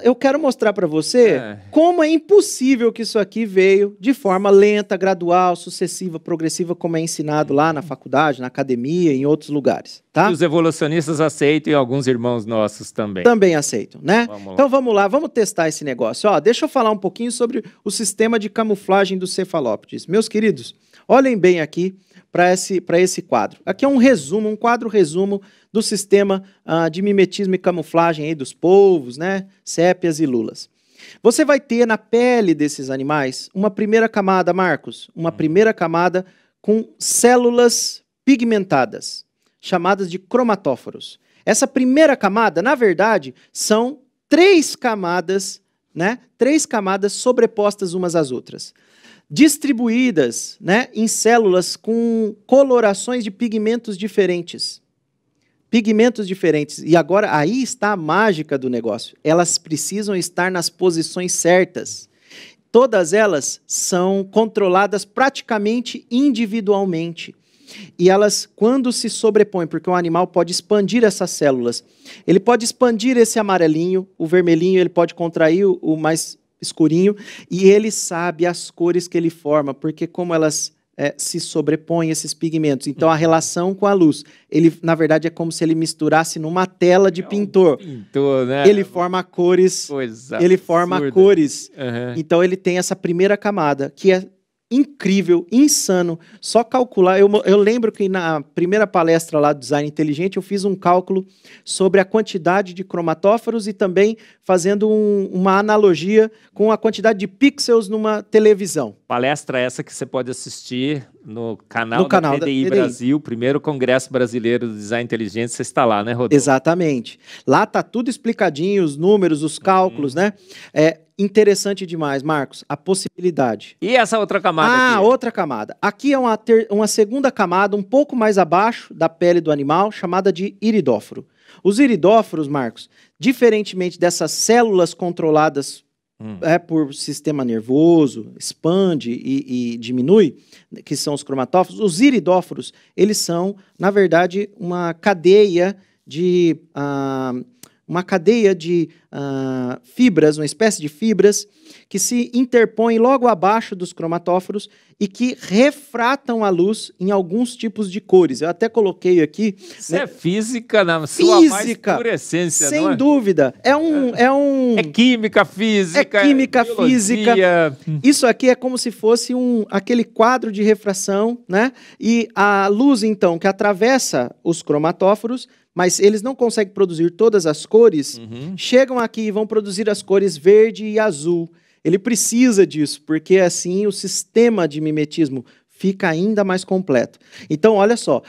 eu quero mostrar para você como é impossível que isso aqui veio de forma lenta, gradual, sucessiva, progressiva, como é ensinado lá na faculdade, na academia, em outros lugares. Tá? E os evolucionistas aceitam e alguns irmãos nossos também. Também aceitam, né? Então vamos lá, vamos testar esse negócio. Ó, deixa eu falar um pouquinho sobre o sistema de camuflagem dos cefalópodes. Meus queridos, olhem bem aqui para esse quadro. Aqui é um resumo, um quadro resumo do sistema de mimetismo e camuflagem aí dos polvos, né? Sépias e lulas. Você vai ter na pele desses animais uma primeira camada, Marcos, uma primeira camada com células pigmentadas, chamadas de cromatóforos. Essa primeira camada, na verdade, são 3 camadas, né? 3 camadas sobrepostas umas às outras, distribuídas, né, em células com colorações de pigmentos diferentes. Pigmentos diferentes. E agora, aí está a mágica do negócio. Elas precisam estar nas posições certas. Todas elas são controladas praticamente individualmente. E elas, quando se sobrepõem, porque o animal pode expandir essas células, ele pode expandir esse amarelinho, o vermelhinho, ele pode contrair o mais escurinho, e ele sabe as cores que ele forma, porque como elas se sobrepõem, esses pigmentos. Então, a relação com a luz, ele, na verdade, é como se ele misturasse numa tela de pintor. Pintor, né? Ele forma cores. Coisa ele forma absurda. Cores. Uhum. Então, ele tem essa primeira camada, que é incrível, insano. Só calcular. Eu lembro que na primeira palestra lá do Design Inteligente, eu fiz um cálculo sobre a quantidade de cromatóforos e também fazendo uma analogia com a quantidade de pixels numa televisão. Palestra essa que você pode assistir no canal da TDI Brasil, primeiro Congresso Brasileiro do Design Inteligente. Você está lá, né, Rodolfo? Exatamente. Lá tá tudo explicadinho, os números, os cálculos, né? É interessante demais, Marcos, a possibilidade. E essa outra camada aqui? Outra camada. Aqui é uma segunda camada, um pouco mais abaixo da pele do animal, chamada de iridóforo. Os iridóforos, Marcos, diferentemente dessas células controladas por sistema nervoso, expande e diminui, que são os cromatóforos, os iridóforos, eles são, na verdade, uma cadeia de fibras, uma espécie de fibras que se interpõem logo abaixo dos cromatóforos e que refratam a luz em alguns tipos de cores. Eu até coloquei aqui... Isso é física na sua mais pura essência, sem não é? dúvida. É química, física. É química, física. Isso aqui é como se fosse aquele quadro de refração, né? E a luz, então, que atravessa os cromatóforos, mas eles não conseguem produzir todas as cores, chegam aqui e vão produzir as cores verde e azul. Ele precisa disso, porque assim o sistema de mimetismo fica ainda mais completo. Então, olha só,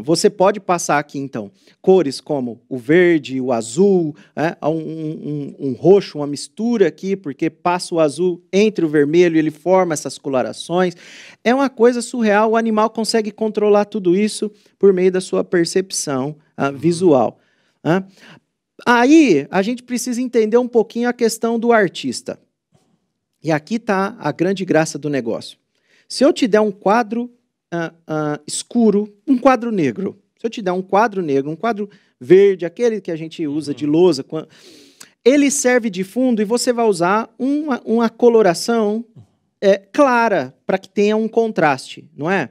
você pode passar aqui, então, cores como o verde, o azul, um roxo, uma mistura aqui, porque passa o azul entre o vermelho e ele forma essas colorações. É uma coisa surreal, o animal consegue controlar tudo isso por meio da sua percepção visual. Aí, a gente precisa entender um pouquinho a questão do artista. E aqui está a grande graça do negócio. Se eu te der um quadro escuro, um quadro negro, se eu te der um quadro negro, um quadro verde, aquele que a gente usa de lousa, ele serve de fundo e você vai usar uma coloração clara para que tenha um contraste, não é?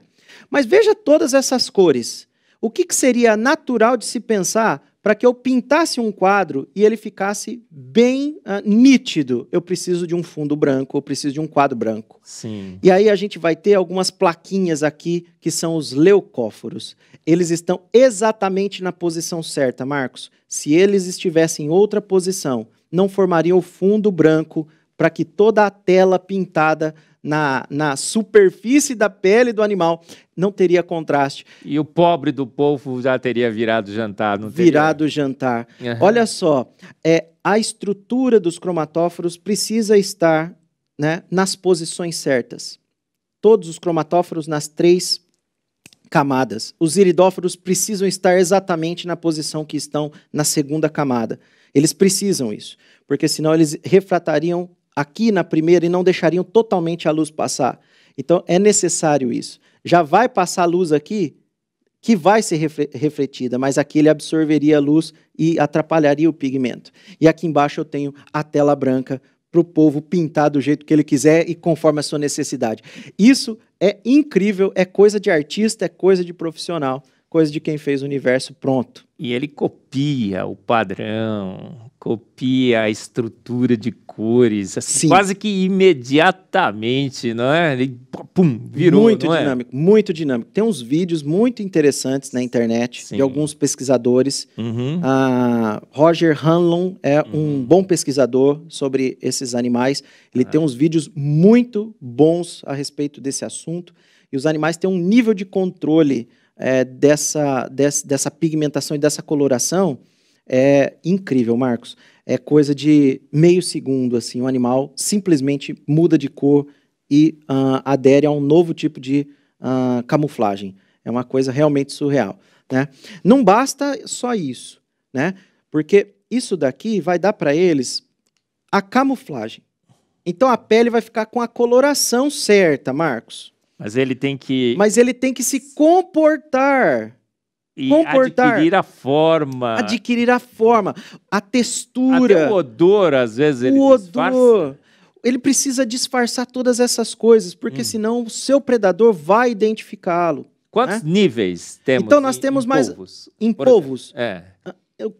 Mas veja todas essas cores. O que seria natural de se pensar para que eu pintasse um quadro e ele ficasse bem nítido? Eu preciso de um fundo branco, eu preciso de um quadro branco. Sim. E aí a gente vai ter algumas plaquinhas aqui, que são os leucóforos. Eles estão exatamente na posição certa, Marcos. Se eles estivessem em outra posição, não formariam o fundo branco para que toda a tela pintada na superfície da pele do animal não teria contraste. E o pobre do povo já teria virado jantar, não teria? Virado jantar. Olha só, a estrutura dos cromatóforos precisa estar, né, nas posições certas. Todos os cromatóforos nas 3 camadas. Os iridóforos precisam estar exatamente na posição que estão na 2ª camada. Eles precisam isso, porque senão eles refratariam aqui na primeira e não deixariam totalmente a luz passar. Então, é necessário isso. Já vai passar a luz aqui, que vai ser refletida, mas aqui ele absorveria a luz e atrapalharia o pigmento. E aqui embaixo eu tenho a tela branca para o povo pintar do jeito que ele quiser e conforme a sua necessidade. Isso é incrível, é coisa de artista, é coisa de profissional, coisa de quem fez o universo pronto. E ele copia o padrão, copia a estrutura de cores, assim, quase que imediatamente, não é? Ele, pum, virou, muito não dinâmico, muito dinâmico. Tem uns vídeos muito interessantes na internet, de alguns pesquisadores. Roger Hanlon é um bom pesquisador sobre esses animais. Ele tem uns vídeos muito bons a respeito desse assunto. E os animais têm um nível de controle dessa pigmentação e dessa coloração incrível, Marcos. É coisa de meio segundo, assim, o animal simplesmente muda de cor e adere a um novo tipo de camuflagem. É uma coisa realmente surreal, né? Não basta só isso, né? Porque isso daqui vai dar para eles a camuflagem. Então a pele vai ficar com a coloração certa, Marcos. Mas ele tem que se comportar. Adquirir a forma. Adquirir a forma, a textura. Até o odor, às vezes, ele disfarça. Odor. Ele precisa disfarçar todas essas coisas, porque senão o seu predador vai identificá-lo. Quantos níveis temos? Então nós temos mais polvos? Em polvos. É.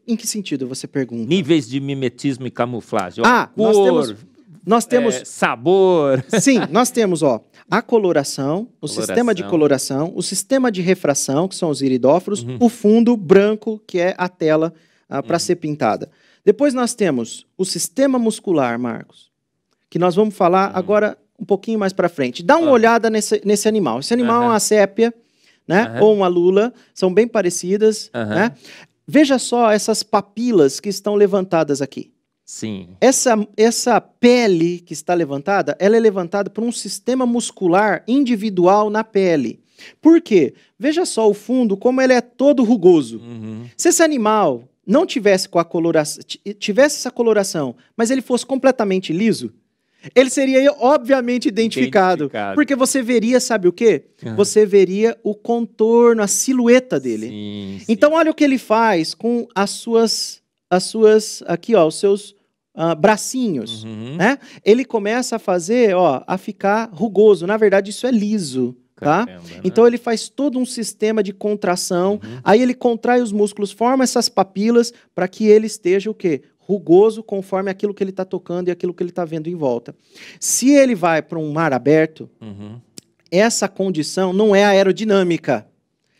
Em que sentido você pergunta? Níveis de mimetismo e camuflagem. Nós temos Nós temos... sabor. Sim, nós temos, ó, a coloração, o sistema de coloração, o sistema de refração, que são os iridóforos, o fundo branco, que é a tela para ser pintada. Depois nós temos o sistema muscular, Marcos, que nós vamos falar agora um pouquinho mais para frente. Dá uma olhada nesse animal. Esse animal é uma sépia, né? Ou uma lula, são bem parecidas, né? Veja só essas papilas que estão levantadas aqui. Sim. Essa pele que está levantada, ela é levantada por um sistema muscular individual na pele. Por quê? Veja só o fundo, como ele é todo rugoso. Se esse animal não tivesse tivesse essa coloração, mas ele fosse completamente liso, ele seria obviamente identificado. Porque você veria, sabe o quê? Você veria o contorno, a silhueta dele. Sim. Então olha o que ele faz com as suas aqui, ó, os seus bracinhos, né? Ele começa a fazer, ó, a ficar rugoso. Na verdade, isso é liso. Tá? Caramba, né? Então ele faz todo um sistema de contração, aí ele contrai os músculos, forma essas papilas para que ele esteja o quê? Rugoso conforme aquilo que ele está tocando e aquilo que ele está vendo em volta. Se ele vai para um mar aberto, essa condição não é aerodinâmica.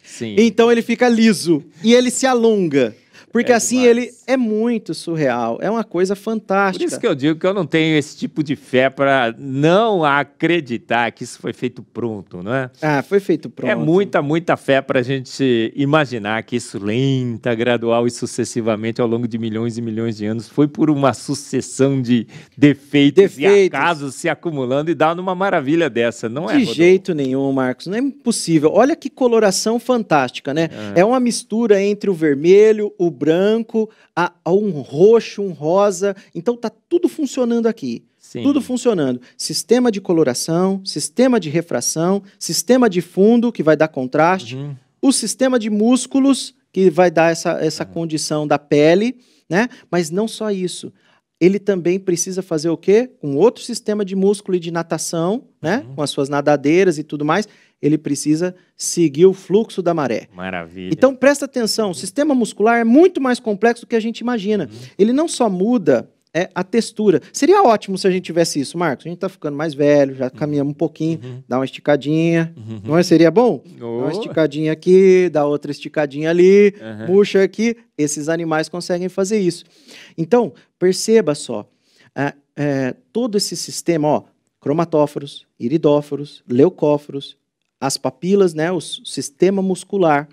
Sim. Então ele fica liso e ele se alonga. Porque assim demais. ele é muito surreal, é uma coisa fantástica. Por isso que eu digo que eu não tenho esse tipo de fé para não acreditar que isso foi feito pronto, não é? Ah, foi feito pronto. É muita fé para a gente imaginar que isso lenta, gradual e sucessivamente ao longo de milhões e milhões de anos foi por uma sucessão de defeitos e acasos se acumulando e dá numa maravilha dessa, não é, De Rodolfo? jeito nenhum, Marcos, não é impossível. Olha que coloração fantástica, né? É uma mistura entre o vermelho, o branco, um roxo, um rosa. Então tá tudo funcionando aqui. Sim. Tudo funcionando. Sistema de coloração, sistema de refração, sistema de fundo, que vai dar contraste, o sistema de músculos, que vai dar essa condição da pele, né? Mas não só isso. Ele também precisa fazer o quê? Um outro sistema de músculo e de natação, né? Com as suas nadadeiras e tudo mais. Ele precisa seguir o fluxo da maré. Maravilha. Então, presta atenção, o sistema muscular é muito mais complexo do que a gente imagina. Ele não só muda a textura. Seria ótimo se a gente tivesse isso, Marcos. A gente está ficando mais velho, já caminhamos um pouquinho, dá uma esticadinha. Não é? Seria bom? Dá uma esticadinha aqui, dá outra esticadinha ali, murcha aqui. Esses animais conseguem fazer isso. Então, perceba só, todo esse sistema, ó, cromatóforos, iridóforos, leucóforos, as papilas, né, o sistema muscular,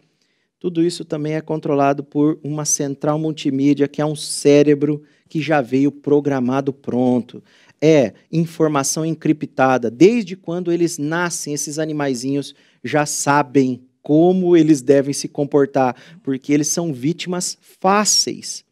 tudo isso também é controlado por uma central multimídia, que é um cérebro que já veio programado pronto. É informação encriptada. Desde quando eles nascem, esses animaizinhos já sabem como eles devem se comportar, porque eles são vítimas fáceis.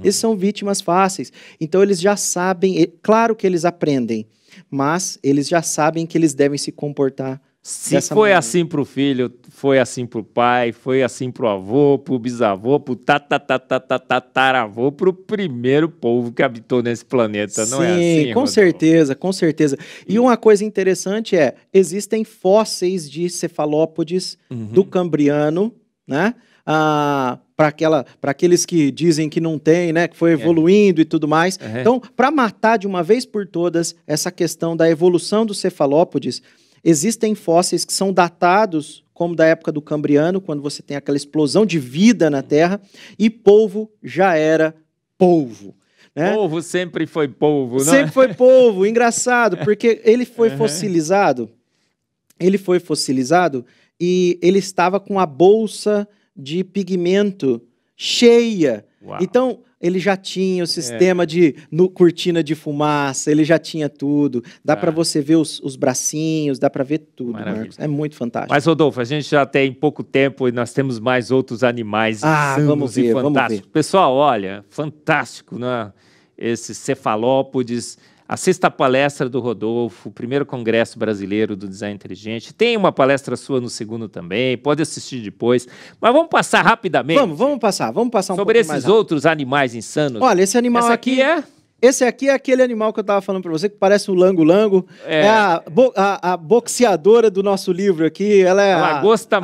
Eles são vítimas fáceis. Então eles já sabem, claro que eles aprendem, mas eles já sabem que eles devem se comportar. Se foi assim para o filho, foi assim para o pai, foi assim para o avô, para o bisavô, para o tataravô, para o primeiro povo que habitou nesse planeta, não é assim? Sim, com certeza, com certeza. E uma coisa interessante existem fósseis de cefalópodes do Cambriano, né? Para aqueles que dizem que não tem, né? Que foi evoluindo e tudo mais. Então, para matar de uma vez por todas essa questão da evolução dos cefalópodes, existem fósseis que são datados como da época do Cambriano, quando você tem aquela explosão de vida na Terra, e polvo já era polvo. Né? Polvo sempre foi polvo, não é? Sempre foi polvo, engraçado, porque ele foi fossilizado, e ele estava com a bolsa de pigmento cheia. Uau. Então, ele já tinha o sistema de cortina de fumaça, ele já tinha tudo. Dá para você ver os bracinhos, dá para ver tudo, Marcos. É muito fantástico. Mas, Rodolfo, a gente já tem pouco tempo e nós temos mais outros animais insanos e fantásticos. Pessoal, olha, fantástico, né? Esses cefalópodes. Assista a palestra do Rodolfo, o primeiro Congresso Brasileiro do Design Inteligente. Tem uma palestra sua no segundo também, pode assistir depois. Mas vamos passar rapidamente. Vamos passar um pouco mais sobre esses outros animais insanos. Olha, esse animal aqui é... Esse aqui é aquele animal que eu estava falando para você, que parece um lango-lango. É a boxeadora do nosso livro aqui. Ela é a lagosta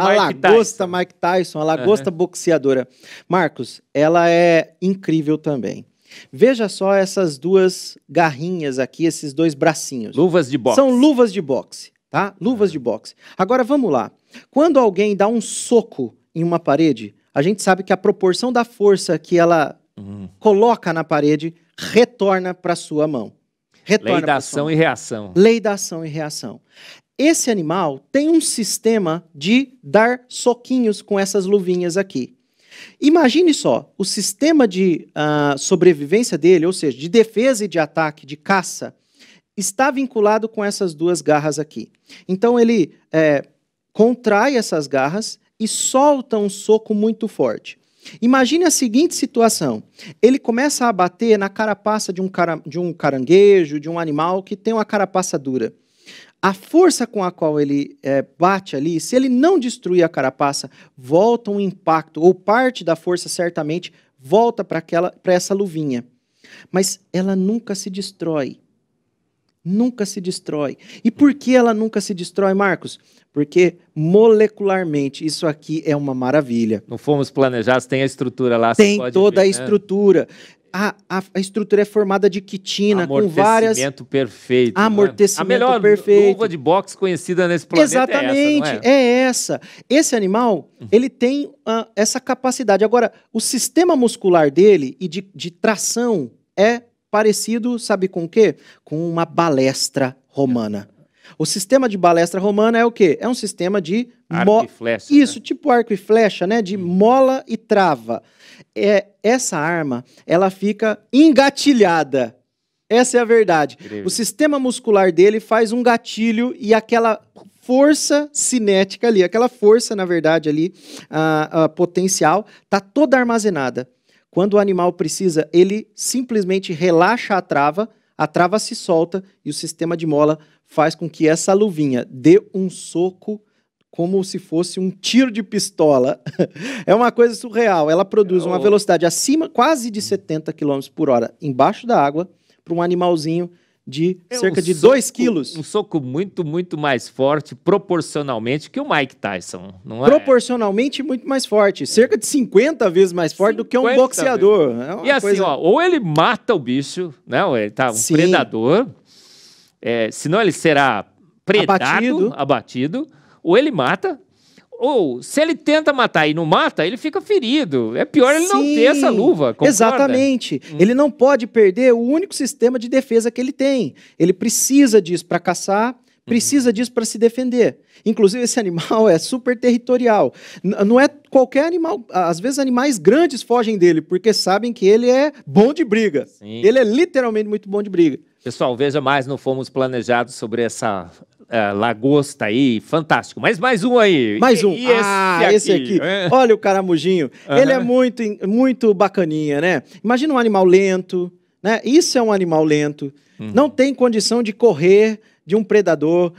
Mike Tyson, a lagosta boxeadora. Marcos, ela é incrível também. Veja só essas duas garrinhas aqui, esses dois bracinhos. Luvas de boxe. São luvas de boxe, tá? Luvas de boxe. Agora vamos lá. Quando alguém dá um soco em uma parede, a gente sabe que a proporção da força que ela coloca na parede retorna para sua mão. Lei da ação e reação. Lei da ação e reação. Esse animal tem um sistema de dar soquinhos com essas luvinhas aqui. Imagine só, o sistema de sobrevivência dele, ou seja, de defesa e de ataque, de caça, está vinculado com essas duas garras aqui. Então ele contrai essas garras e solta um soco muito forte. Imagine a seguinte situação, ele começa a bater na carapaça de um caranguejo, de um animal que tem uma carapaça dura. A força com a qual ele bate ali, se ele não destruir a carapaça, volta um impacto, ou parte da força certamente volta para essa luvinha. Mas ela nunca se destrói. Nunca se destrói. E por que ela nunca se destrói, Marcos? Porque molecularmente isso aqui é uma maravilha. Não fomos planejados, tem a estrutura lá. Tem toda a estrutura. A estrutura é formada de quitina, com várias... Amortecimento perfeito. Amortecimento perfeito. A melhor luva de boxe conhecida nesse planeta. Exatamente, é essa, não é? é essa. Esse animal, ele tem essa capacidade. Agora, o sistema muscular dele e de tração é parecido, sabe com o quê? Com uma balestra romana. O sistema de balestra romana é o quê? É um sistema de... Arco e flecha. Isso, né? tipo arco e flecha, né? De mola e trava. Essa arma, ela fica engatilhada. Essa é a verdade. Incrível. O sistema muscular dele faz um gatilho e aquela força cinética ali, aquela força, na verdade, ali, potencial, está toda armazenada. Quando o animal precisa, ele simplesmente relaxa a trava se solta e o sistema de mola faz com que essa luvinha dê um soco como se fosse um tiro de pistola. É uma coisa surreal. Ela produz uma velocidade acima, quase de 70 km por hora, embaixo da água, para um animalzinho de cerca de 2 quilos. Um soco muito, muito mais forte, proporcionalmente, que o Mike Tyson, não é? Proporcionalmente muito mais forte. Cerca de 50 vezes mais forte do que um boxeador. E assim, ou ele mata o bicho, né? Ou ele tá um predador, senão ele será predado, abatido, ou ele mata, ou se ele tenta matar e não mata, ele fica ferido. É pior ele não ter essa luva, concorda? Exatamente. Ele não pode perder o único sistema de defesa que ele tem. Ele precisa disso para caçar, precisa disso para se defender. Inclusive, esse animal é super territorial. Não é qualquer animal. Às vezes, animais grandes fogem dele, porque sabem que ele é bom de briga. Sim. Ele é literalmente muito bom de briga. Pessoal, veja mais, não fomos planejados sobre essa lagosta aí, fantástico. Mas mais um aí. Mais um. E esse aqui. Olha o caramujinho. Ele é muito, muito bacaninha, né? Imagina um animal lento, né? Isso é um animal lento. Não tem condição de correr de um predador.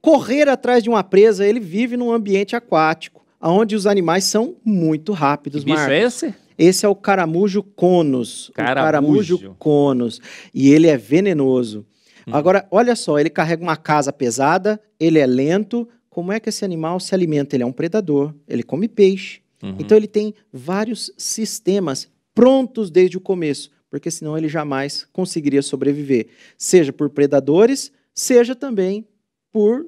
Correr atrás de uma presa, ele vive num ambiente aquático, onde os animais são muito rápidos, Que bicho é esse? Esse é o caramujo conus. O caramujo conus. E ele é venenoso. Agora, olha só, ele carrega uma casa pesada, ele é lento. Como é que esse animal se alimenta? Ele é um predador, ele come peixe. Então ele tem vários sistemas prontos desde o começo, porque senão ele jamais conseguiria sobreviver. Seja por predadores, seja também por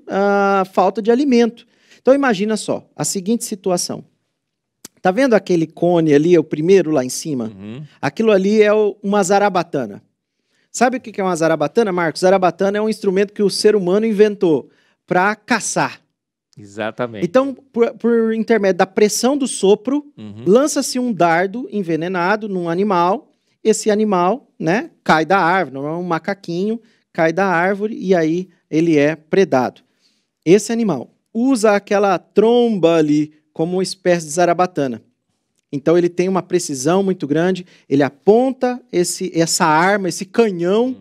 falta de alimento. Então imagina só, a seguinte situação. Tá vendo aquele cone ali, o primeiro lá em cima? Aquilo ali é uma zarabatana. Sabe o que é uma zarabatana, Marcos? Zarabatana é um instrumento que o ser humano inventou para caçar. Exatamente. Então, por intermédio da pressão do sopro, lança-se um dardo envenenado num animal. Esse animal, né, cai da árvore, não é um macaquinho, cai da árvore e aí ele é predado. Esse animal usa aquela tromba ali como uma espécie de zarabatana. Então ele tem uma precisão muito grande, ele aponta essa arma, esse canhão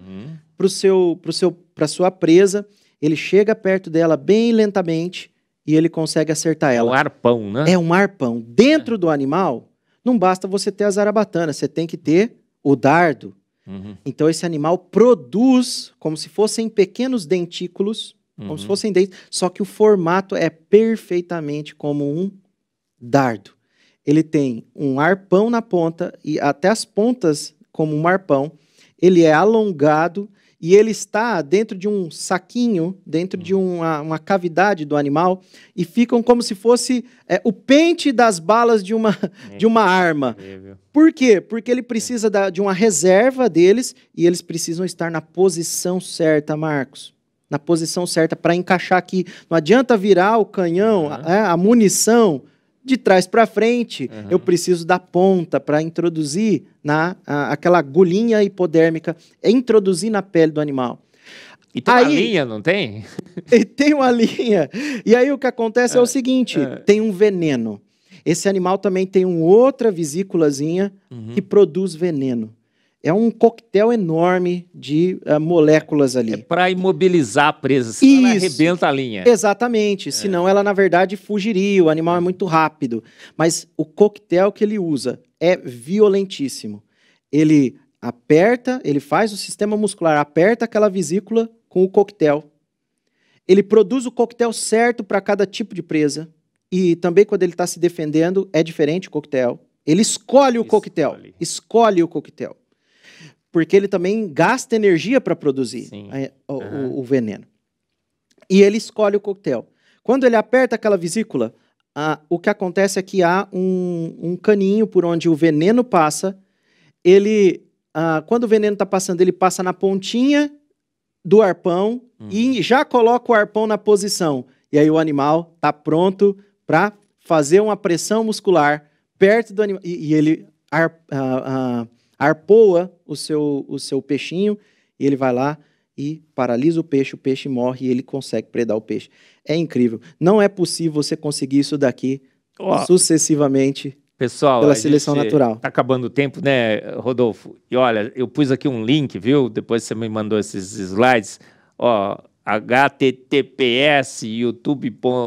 para sua presa, ele chega perto dela bem lentamente e ele consegue acertar ela. É um arpão, né? É um arpão. Dentro do animal, não basta você ter a zarabatana, você tem que ter o dardo. Então esse animal produz como se fossem pequenos dentículos, como se fossem dentes, só que o formato é perfeitamente como um dardo. Ele tem um arpão na ponta e até as pontas como um arpão, ele é alongado e ele está dentro de um saquinho, dentro de uma cavidade do animal, e ficam como se fosse o pente das balas de uma arma. Por quê? Porque ele precisa de uma reserva deles, e eles precisam estar na posição certa, Marcos. Na posição certa para encaixar aqui. Não adianta virar o canhão, a munição de trás para frente. Eu preciso da ponta para introduzir aquela agulhinha hipodérmica, introduzir na pele do animal. E tem uma linha, não tem? E tem uma linha. E aí o que acontece é o seguinte, tem um veneno. Esse animal também tem uma outra vesículazinha que produz veneno. É um coquetel enorme de moléculas ali. É para imobilizar a presa, senão ela arrebenta a linha. Exatamente, senão ela, na verdade, fugiria, o animal é muito rápido. Mas o coquetel que ele usa é violentíssimo. Ele aperta, ele faz o sistema muscular, aperta aquela vesícula com o coquetel. Ele produz o coquetel certo para cada tipo de presa. E também quando ele está se defendendo, é diferente o coquetel. Ele escolhe o coquetel. Escolhe o coquetel. Porque ele também gasta energia para produzir o veneno. E ele escolhe o coquetel. Quando ele aperta aquela vesícula, o que acontece é que há um caninho por onde o veneno passa. Quando o veneno está passando, ele passa na pontinha do arpão e já coloca o arpão na posição. E aí o animal está pronto para fazer uma pressão muscular perto do animal. E ele arpoa o seu peixinho, e ele vai lá e paralisa o peixe morre e ele consegue predar o peixe. É incrível. Não é possível você conseguir isso daqui sucessivamente, pessoal, pela seleção natural. Tá acabando o tempo, né, Rodolfo? E olha, eu pus aqui um link, viu? Depois você me mandou esses slides. https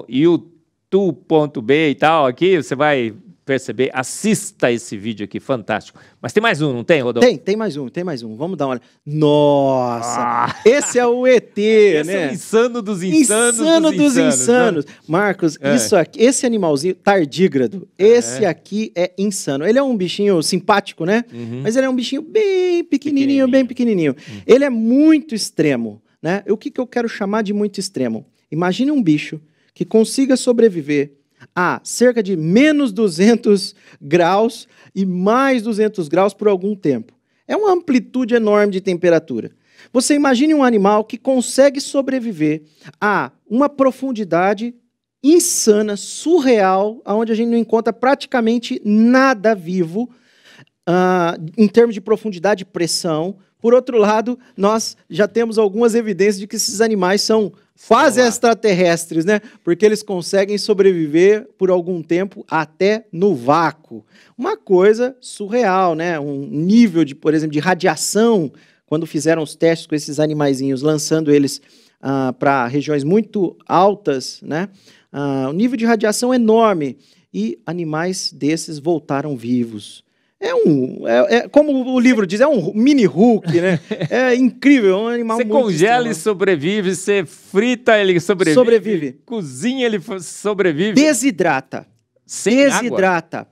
youtube.b e tal, aqui você vai perceber, assista esse vídeo aqui, fantástico. Mas tem mais um, não tem, Rodolfo? Tem mais um. Vamos dar uma olhada. Nossa, esse é o ET, esse né? É o insano dos insanos. Né? Marcos, isso aqui, esse animalzinho tardígrado, esse aqui é insano. Ele é um bichinho simpático, né? Mas ele é um bichinho bem pequenininho. Ele é muito extremo, né? O que eu quero chamar de muito extremo? Imagine um bicho que consiga sobreviver a cerca de menos 200 graus e mais 200 graus por algum tempo. É uma amplitude enorme de temperatura. Você imagine um animal que consegue sobreviver a uma profundidade insana, surreal, onde a gente não encontra praticamente nada vivo em termos de profundidade e pressão. Por outro lado, nós já temos algumas evidências de que esses animais são quase extraterrestres, né? Porque eles conseguem sobreviver por algum tempo até no vácuo. Uma coisa surreal, né? Um nível de, por exemplo, de radiação, quando fizeram os testes com esses animaizinhos, lançando eles para regiões muito altas, né? Um nível de radiação enorme. E animais desses voltaram vivos. Como o livro diz, é um mini Hulk, né? É incrível, é um animal muito congela e sobrevive, você frita, ele sobrevive. Cozinha, ele sobrevive. Desidrata. Desidrata.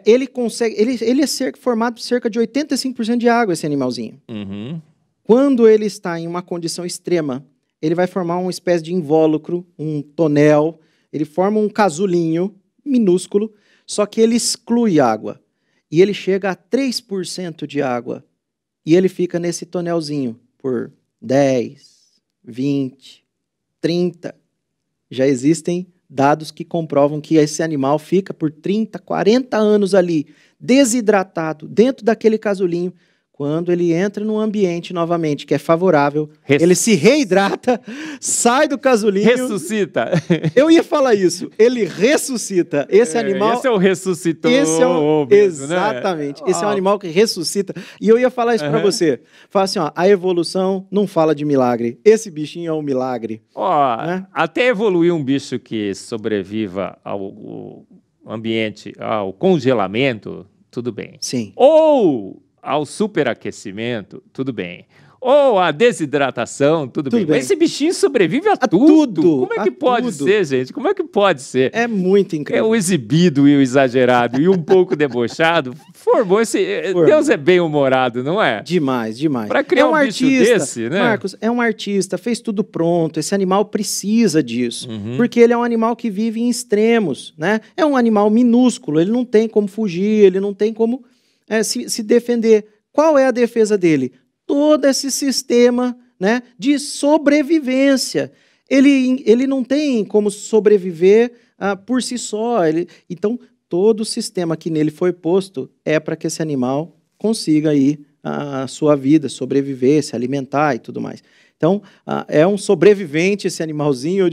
Ele consegue. Ele é formado por cerca de 85% de água, esse animalzinho. Quando ele está em uma condição extrema, ele vai formar uma espécie de invólucro, um tonel. Ele forma um casulinho minúsculo, só que ele exclui água. E ele chega a 3% de água. E ele fica nesse tonelzinho por 10, 20, 30. Já existem dados que comprovam que esse animal fica por 30, 40 anos ali, desidratado, dentro daquele casulinho. Quando ele entra no ambiente novamente, que é favorável, ele se reidrata, sai do casulinho... Ressuscita. Eu ia falar isso. Ele ressuscita. Esse animal... Esse é o ressuscitou. Exatamente. Né? Esse é um animal que ressuscita. E eu ia falar isso pra você. Fala assim, a evolução não fala de milagre. Esse bichinho é um milagre. Né? Até evoluir um bicho que sobreviva ao ambiente, ao congelamento, tudo bem. Sim. Ou ao superaquecimento, tudo bem. Ou a desidratação, tudo bem. Mas esse bichinho sobrevive a tudo. Como é que pode ser, gente? Como é que pode ser? É muito incrível. É o exibido e o exagerado e um pouco debochado. Formou esse... Deus é bem-humorado, não é? Demais, demais. Para criar um bicho desse, né? Marcos, é um artista, fez tudo pronto. Esse animal precisa disso. Porque ele é um animal que vive em extremos, né? É um animal minúsculo, ele não tem como fugir, ele não tem como se defender. Qual é a defesa dele? Todo esse sistema, né, de sobrevivência. Ele não tem como sobreviver por si só. Então, todo o sistema que nele foi posto é para que esse animal consiga aí a sua vida, sobreviver, se alimentar e tudo mais. Então, é um sobrevivente esse animalzinho,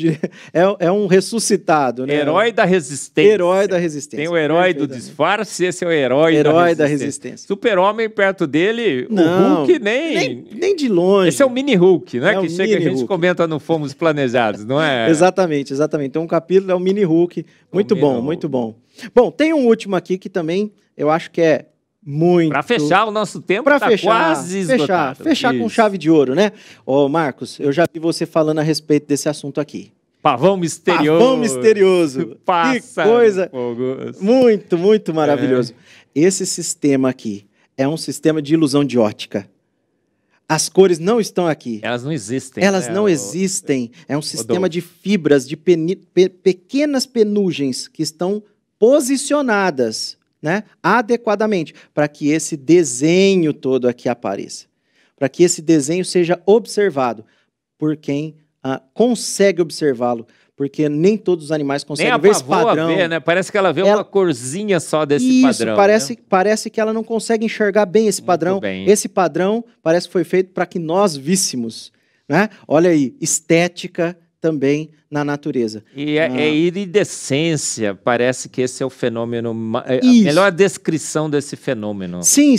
é um ressuscitado. Né? Herói da resistência. Herói da resistência. Tem o herói do disfarce, esse é o herói da resistência. Super-Homem perto dele, não, o Hulk nem de longe. Esse é o mini Hulk, né? É que chega, a gente Hulk. comenta no Fomos Planejados, não é? Exatamente. Então, um capítulo é o mini Hulk. Muito bom, muito bom. Bom, tem um último aqui que também eu acho que é muito... Para fechar o nosso tempo, tá quase esgotado. Fechar com chave de ouro, né? Ô, Marcos, eu já vi você falando a respeito desse assunto aqui. Pavão misterioso. Pavão misterioso. Passa que coisa muito, muito maravilhoso. Esse sistema aqui é um sistema de ilusão de ótica. As cores não estão aqui. Elas não existem. Elas não existem. É um sistema de fibras, de pequenas penugens que estão posicionadas, né, adequadamente, para que esse desenho todo aqui apareça. Para que esse desenho seja observado por quem consegue observá-lo. Porque nem todos os animais conseguem ver esse padrão. Vê, né? Parece que ela vê uma corzinha só desse padrão. Parece que ela não consegue enxergar bem esse padrão. Esse padrão parece que foi feito para que nós víssemos. Né? Olha aí, estética também na natureza. E é iridescência, parece que esse é o fenômeno, a melhor descrição desse fenômeno. Sim.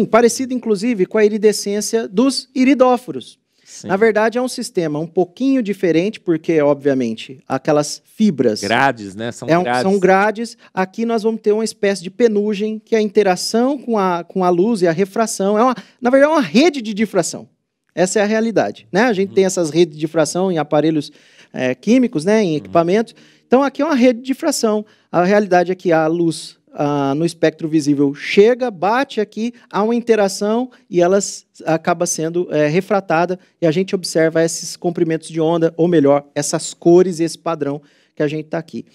Parecido, inclusive, com a iridescência dos iridóforos. Sim. Na verdade, é um sistema um pouquinho diferente, porque, obviamente, aquelas fibras... Grades, né? São grades. Aqui nós vamos ter uma espécie de penugem, que é a interação com a luz e a refração. Na verdade, é uma rede de difração. Essa é a realidade. Né? A gente tem essas redes de difração em aparelhos químicos, né? Em equipamentos. Então, aqui é uma rede de difração. A realidade é que a luz no espectro visível chega, bate aqui, há uma interação e ela acaba sendo refratada e a gente observa esses comprimentos de onda, ou melhor, essas cores e esse padrão que a gente está aqui.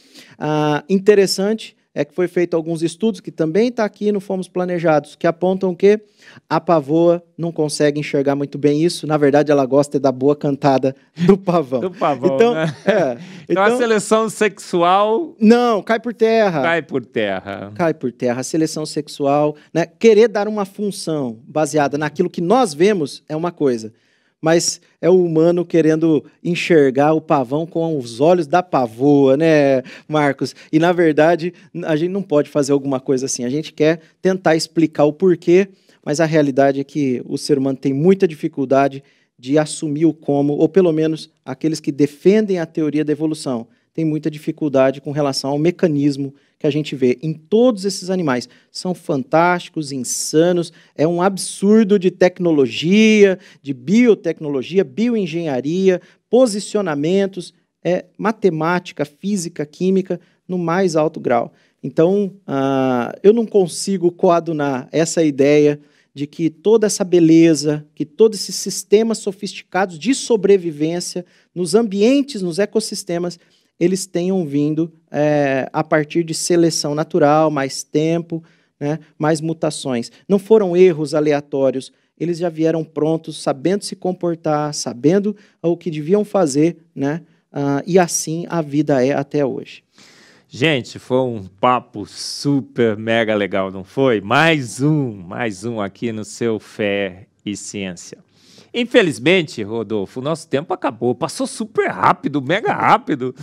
Interessante é que foi feito alguns estudos, que também está aqui no Fomos Planejados, que apontam que a pavoa não consegue enxergar muito bem isso. Na verdade, ela gosta da boa cantada do pavão. Do pavão, então, né? Então a seleção sexual... Não, cai por terra. Cai por terra. Cai por terra. A seleção sexual, né? Querer dar uma função baseada naquilo que nós vemos é uma coisa. Mas é o humano querendo enxergar o pavão com os olhos da pavoa, né, Marcos? E, na verdade, a gente não pode fazer alguma coisa assim. A gente quer tentar explicar o porquê, mas a realidade é que o ser humano tem muita dificuldade de assumir o como, ou pelo menos aqueles que defendem a teoria da evolução, têm muita dificuldade com relação ao mecanismo que a gente vê em todos esses animais. São fantásticos, insanos, é um absurdo de tecnologia, de biotecnologia, bioengenharia, posicionamentos, matemática, física, química, no mais alto grau. Então, eu não consigo coadunar essa ideia de que toda essa beleza, que todos esses sistemas sofisticados de sobrevivência nos ambientes, nos ecossistemas, eles tenham vindo a partir de seleção natural, mais tempo, né, mais mutações. Não foram erros aleatórios, eles já vieram prontos, sabendo se comportar, sabendo o que deviam fazer, né, e assim a vida é até hoje. Gente, foi um papo super mega legal, não foi? Mais um aqui no seu Fé e Ciência. Infelizmente, Rodolfo, o nosso tempo acabou, passou super rápido, mega rápido.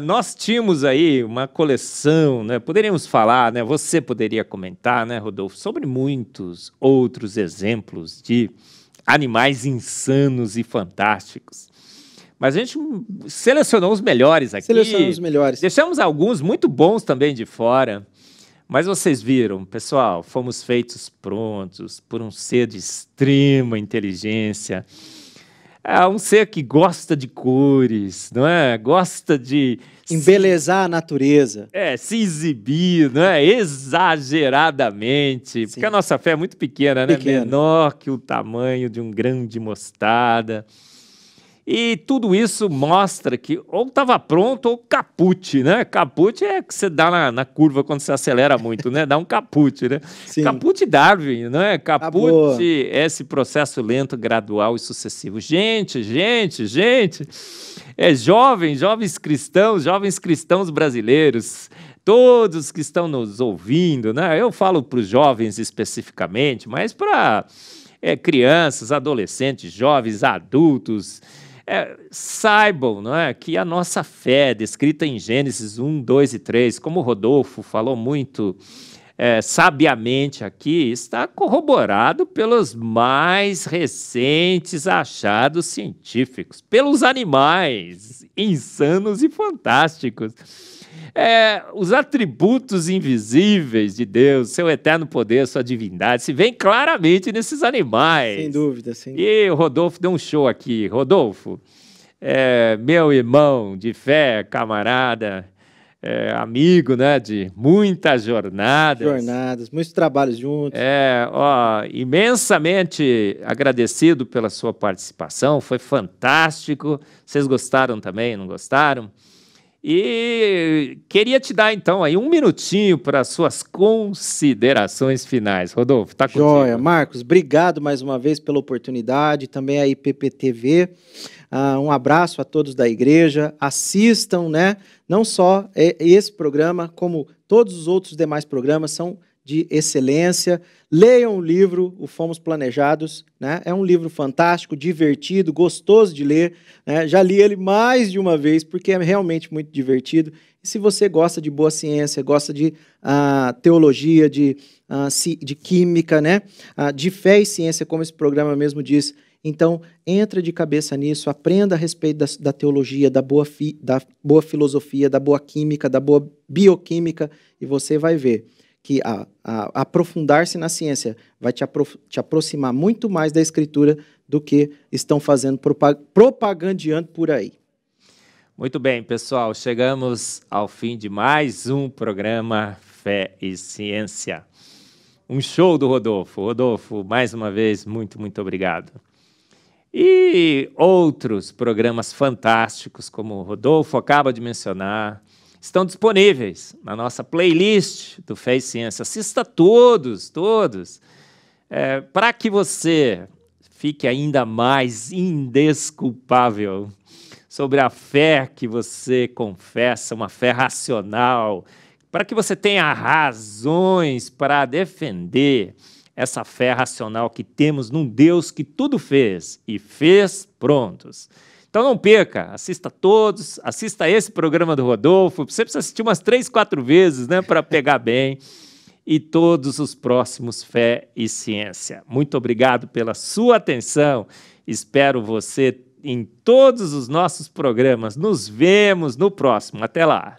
Nós tínhamos aí uma coleção, né? Poderíamos falar, né? Você poderia comentar, né, Rodolfo, sobre muitos outros exemplos de animais insanos e fantásticos. Mas a gente selecionou os melhores aqui. Selecionamos os melhores. Deixamos alguns muito bons também de fora. Mas vocês viram, pessoal, fomos feitos prontos por um ser de extrema inteligência. É um ser que gosta de cores, não é? Gosta de embelezar a natureza. Se exibir, não é? Exageradamente. Sim. Porque a nossa fé é muito pequena, né? Pequena. Menor que o tamanho de um grão de mostarda. E tudo isso mostra que ou estava pronto ou caput, né? Caput é que você dá na curva quando você acelera muito, né? Dá um caput, né? Sim. Caput Darwin, não é? Acabou. Caput é esse processo lento, gradual e sucessivo. Gente, jovens cristãos brasileiros, todos que estão nos ouvindo, né? Eu falo para os jovens especificamente, mas para crianças, adolescentes, jovens, adultos, saibam, não é, que a nossa fé, descrita em Gênesis 1, 2 e 3, como o Rodolfo falou muito sabiamente aqui, está corroborado pelos mais recentes achados científicos, pelos animais insanos e fantásticos. Os atributos invisíveis de Deus, seu eterno poder, sua divindade, se vêem claramente nesses animais. Sem dúvida, sim. E o Rodolfo deu um show aqui. Rodolfo, meu irmão de fé, camarada, amigo, né, de muitas jornadas. Muitos trabalhos juntos. Imensamente agradecido pela sua participação, foi fantástico. Vocês gostaram também, não gostaram? E queria te dar, então, aí um minutinho para as suas considerações finais. Rodolfo, está contigo. Joia. Marcos, obrigado mais uma vez pela oportunidade, também a IPPTV. Um abraço a todos da igreja. Assistam, né? Não só esse programa, como todos os outros demais programas são de excelência. Leiam o livro O Fomos Planejados, né? É um livro fantástico, divertido, gostoso de ler, né? Já li ele mais de uma vez, porque é realmente muito divertido. E se você gosta de boa ciência, gosta de teologia, de química, né? De fé e ciência, como esse programa mesmo diz, então entra de cabeça nisso, aprenda a respeito da teologia, da boa filosofia, da boa química, da boa bioquímica, e você vai ver que aprofundar-se na ciência vai te aproximar muito mais da Escritura do que estão fazendo propagandeando por aí. Muito bem, pessoal, chegamos ao fim de mais um programa Fé e Ciência. Um show do Rodolfo. Rodolfo, mais uma vez, muito, muito obrigado. E outros programas fantásticos, como o Rodolfo acaba de mencionar, estão disponíveis na nossa playlist do Fé e Ciência. Assista todos, para que você fique ainda mais indesculpável sobre a fé que você confessa, uma fé racional, para que você tenha razões para defender essa fé racional que temos num Deus que tudo fez e fez prontos. Então não perca, assista todos, assista esse programa do Rodolfo, você precisa assistir umas 3, 4 vezes, né, para pegar bem, e todos os próximos Fé e Ciência. Muito obrigado pela sua atenção, espero você em todos os nossos programas, nos vemos no próximo, até lá.